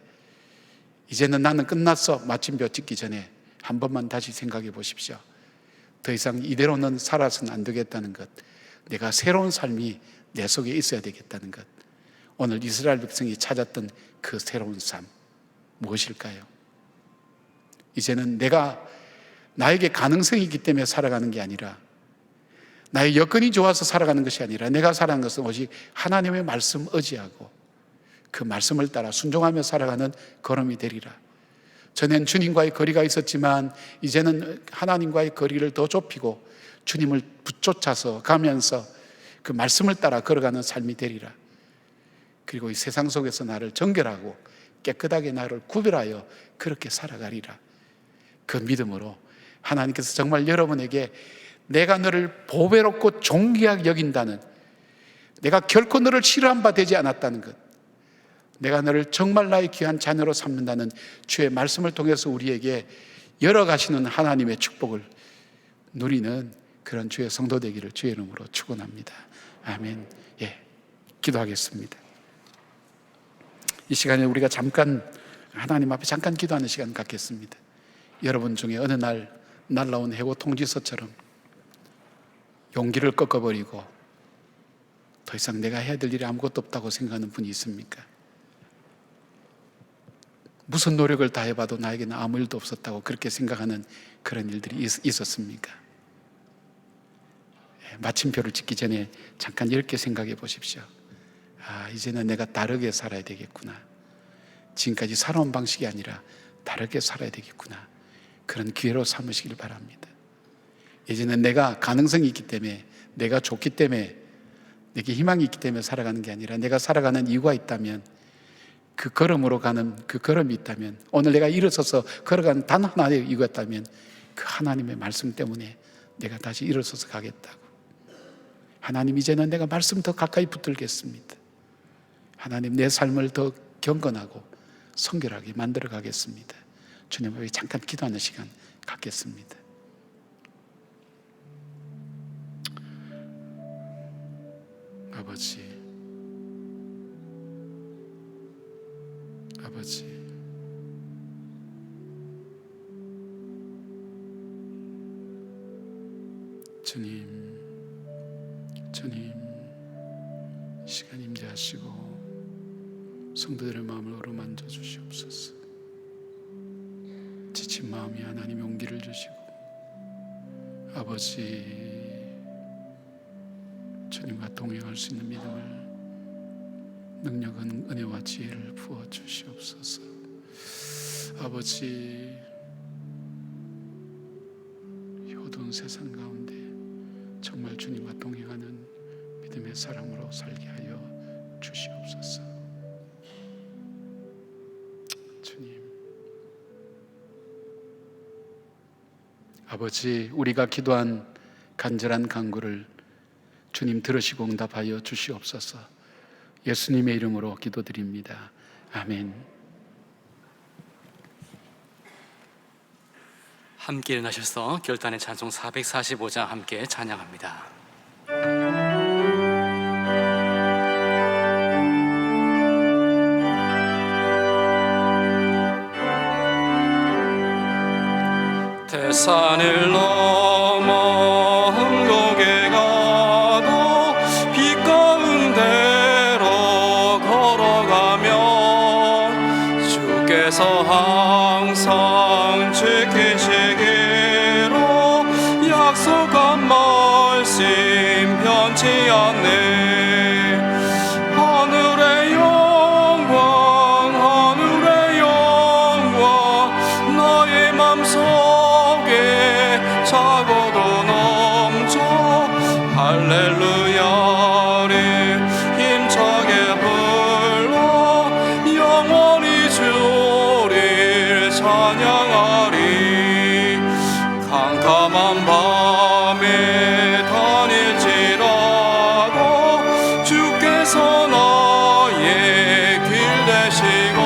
이제는 나는 끝났어 마침표 찍기 전에 한 번만 다시 생각해 보십시오. 더 이상 이대로는 살아서는 안 되겠다는 것, 내가 새로운 삶이 내 속에 있어야 되겠다는 것, 오늘 이스라엘 백성이 찾았던 그 새로운 삶 무엇일까요? 이제는 나에게 가능성이 있기 때문에 살아가는 게 아니라, 나의 여건이 좋아서 살아가는 것이 아니라 내가 살아가는 것은 오직 하나님의 말씀 의지하고 그 말씀을 따라 순종하며 살아가는 걸음이 되리라. 전엔 주님과의 거리가 있었지만 이제는 하나님과의 거리를 더 좁히고 주님을 붙쫓아서 가면서 그 말씀을 따라 걸어가는 삶이 되리라. 그리고 이 세상 속에서 나를 정결하고 깨끗하게 나를 구별하여 그렇게 살아가리라. 그 믿음으로 하나님께서 정말 여러분에게 내가 너를 보배롭고 존귀하게 여긴다는, 내가 결코 너를 싫어한 바 되지 않았다는 것, 내가 너를 정말 나의 귀한 자녀로 삼는다는 주의 말씀을 통해서 우리에게 열어가시는 하나님의 축복을 누리는 그런 주의 성도 되기를 주의 이름으로 축원합니다. 아멘. 기도하겠습니다. 이 시간에 우리가 잠깐 하나님 앞에 잠깐 기도하는 시간 갖겠습니다. 여러분 중에 어느 날 날라온 해고 통지서처럼 용기를 꺾어버리고 더 이상 내가 해야 될 일이 아무것도 없다고 생각하는 분이 있습니까? 무슨 노력을 다해봐도 나에게는 아무 일도 없었다고 그렇게 생각하는 그런 일들이 있었습니까? 마침표를 찍기 전에 잠깐 이렇게 생각해 보십시오. 이제는 내가 다르게 살아야 되겠구나. 지금까지 살아온 방식이 아니라 다르게 살아야 되겠구나. 그런 기회로 삼으시길 바랍니다. 이제는 내가 가능성이 있기 때문에, 내가 좋기 때문에, 내게 희망이 있기 때문에 살아가는 게 아니라 내가 살아가는 이유가 있다면, 그 걸음으로 가는 그 걸음이 있다면, 오늘 내가 일어서서 걸어가는 단 하나의 이유가 있다면 그 하나님의 말씀 때문에 내가 다시 일어서서 가겠다고. 하나님, 이제는 내가 말씀 더 가까이 붙들겠습니다. 하나님, 내 삶을 더 경건하고 성결하게 만들어 가겠습니다. 주님 앞에 잠깐 기도하는 시간 갖겠습니다. 아버지, 주님, 이 시간 임재하시고 성도들의 마음을 어루만져 주시옵소서. 지친 마음이 하나님 용기를 주시고, 아버지, 주님과 동행할 수 있는 믿음을, 능력은 은혜와 지혜를 부어 주시옵소서. 아버지, 이 어두운 세상 가운데 정말 주님과 동행하는 믿음의 사람으로 살게 하여 주시옵소서. 주님, 아버지, 우리가 기도한 간절한 간구를 주님 들으시고 응답하여 주시옵소서. 예수님의 이름으로 기도드립니다. 아멘. 함께 일어나셔서 결단의 찬송 445장 함께 찬양합니다. 태산을 넘어 험곡에 가도 빛 가운데로 걸어가면 주께서 항상 지키시기로 약속한 말씀 변치 않네. 하늘의 영광 하늘의 영광 나의 맘속에 차고도 넘쳐 할렐루야를 힘차게 불러 영원히 주를 찬양하리. 캄캄한 밤에 다닐지라도 주께서 나의 길 되시고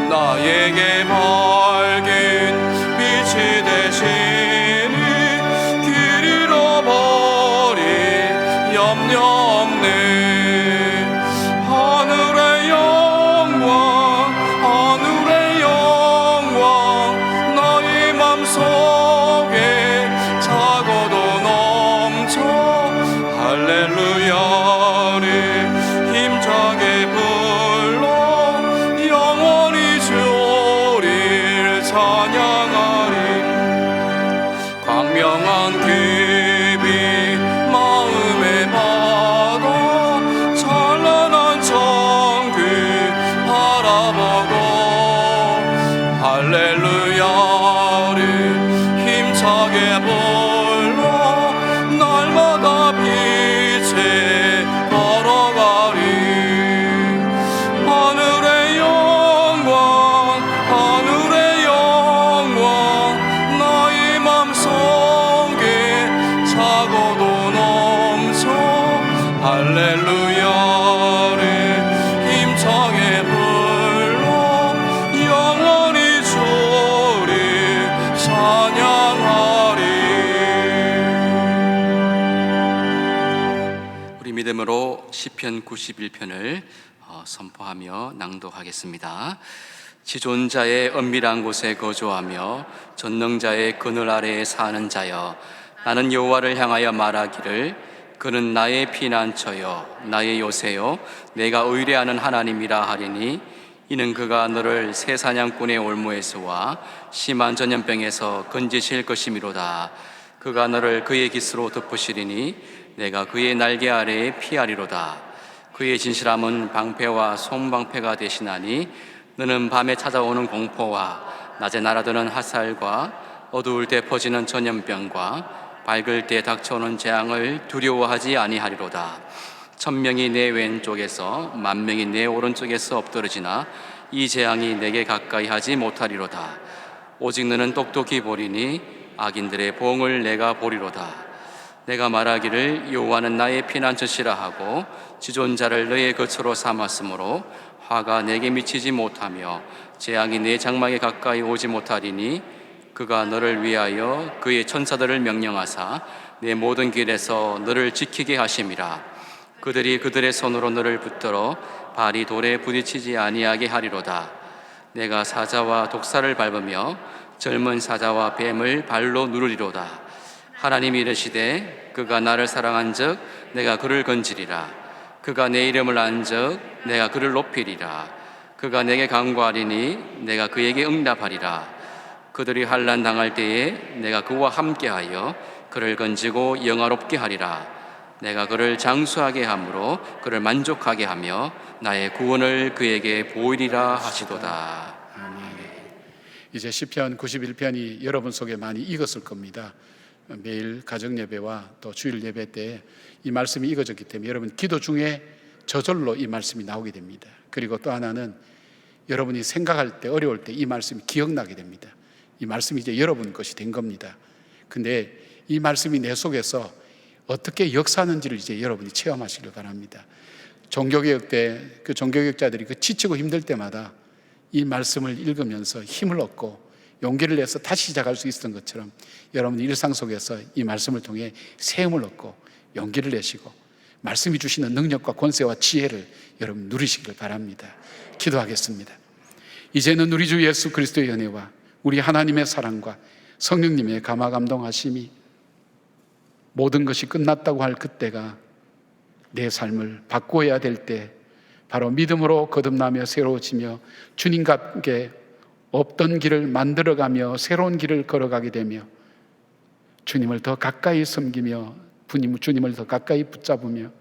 나에게 밝은 빛이 되시니 길 잃어버릴 염려 없네. 하늘의 영광 하늘의 영광 나의 맘속에 차고도 넘쳐 할렐루야를 힘차게 불러 영원히 주를 찬양하리. 광명한 귀빛 마음에 받아 찬란한 정글 바라보고 할렐루야를 힘차게 불러 날마다 빛에 걸어가리. 하늘의 영광 하늘의 영광 나의 맘속에 차고도 넘쳐 할렐루야를 힘차게 불러 영원히 주를 찬양하리. 우리 믿음으로 시편 91편을 선포하며 낭독하겠습니다. 지존자의 은밀한 곳에 거주하며 전능자의 그늘 아래에 사는 자여, 나는 여호와를 향하여 말하기를 그는 나의 피난처요 나의 요새요 내가 의뢰하는 하나님이라 하리니, 이는 그가 너를 새 사냥꾼의 올무에서와 심한 전염병에서 건지실 것이미로다. 그가 너를 그의 깃으로 덮으시리니 내가 그의 날개 아래에 피하리로다. 그의 진실함은 방패와 손방패가 되시나니, 너는 밤에 찾아오는 공포와 낮에 날아드는 화살과 어두울 때 퍼지는 전염병과 밝을 때 닥쳐오는 재앙을 두려워하지 아니하리로다. 1000명이 내 왼쪽에서 10,000명이 내 오른쪽에서 엎드러지나 이 재앙이 내게 가까이 하지 못하리로다. 오직 너는 똑똑히 보리니 악인들의 봉을 내가 보리로다. 내가 말하기를 여호와는 나의 피난처시라 하고 지존자를 너의 거처로 삼았으므로 화가 내게 미치지 못하며 재앙이 내 장막에 가까이 오지 못하리니, 그가 너를 위하여 그의 천사들을 명령하사 내 모든 길에서 너를 지키게 하심이라. 그들이 그들의 손으로 너를 붙들어 발이 돌에 부딪히지 아니하게 하리로다. 내가 사자와 독사를 밟으며 젊은 사자와 뱀을 발로 누르리로다. 하나님이 이르시되 그가 나를 사랑한즉 내가 그를 건지리라. 그가 내 이름을 안즉 내가 그를 높이리라. 그가 내게 간구하리니 내가 그에게 응답하리라. 그들이 환난 당할 때에 내가 그와 함께하여 그를 건지고 영화롭게 하리라. 내가 그를 장수하게 함으로 그를 만족하게 하며 나의 구원을 그에게 보이리라 하시도다. 이제 시편 91편이 여러분 속에 많이 익었을 겁니다. 매일 가정 예배와 또 주일 예배 때 이 말씀이 익어졌기 때문에 여러분 기도 중에 저절로 이 말씀이 나오게 됩니다. 그리고 또 하나는 여러분이 생각할 때 어려울 때 이 말씀이 기억나게 됩니다. 이 말씀이 이제 여러분 것이 된 겁니다. 근데 이 말씀이 내 속에서 어떻게 역사하는지를 이제 여러분이 체험하시길 바랍니다. 종교개혁 때 그 종교개혁자들이 그 지치고 힘들 때마다 이 말씀을 읽으면서 힘을 얻고 용기를 내서 다시 시작할 수 있었던 것처럼 여러분 일상 속에서 이 말씀을 통해 세움을 얻고 용기를 내시고 말씀이 주시는 능력과 권세와 지혜를 여러분 누리시길 바랍니다. 기도하겠습니다. 이제는 우리 주 예수 그리스도의 은혜와 우리 하나님의 사랑과 성령님의 감화 감동하심이 모든 것이 끝났다고 할 그때가 내 삶을 바꾸어야 될 때 바로 믿음으로 거듭나며 새로워지며 주님과 함께 없던 길을 만들어가며 새로운 길을 걸어가게 되며 주님을 더 가까이 섬기며 주님을 더 가까이 붙잡으며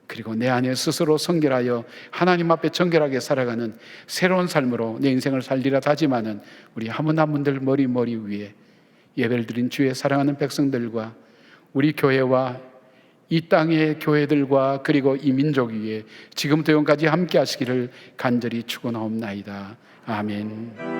그리고 내 안에 스스로 성결하여 하나님 앞에 정결하게 살아가는 새로운 삶으로 내 인생을 살리라 다짐하는 우리 한 분 한 분들 머리 위에 예배를 드린 주의 사랑하는 백성들과 우리 교회와 이 땅의 교회들과 그리고 이 민족 위에 지금부터 영까지 함께 하시기를 간절히 축원하옵나이다. 아멘.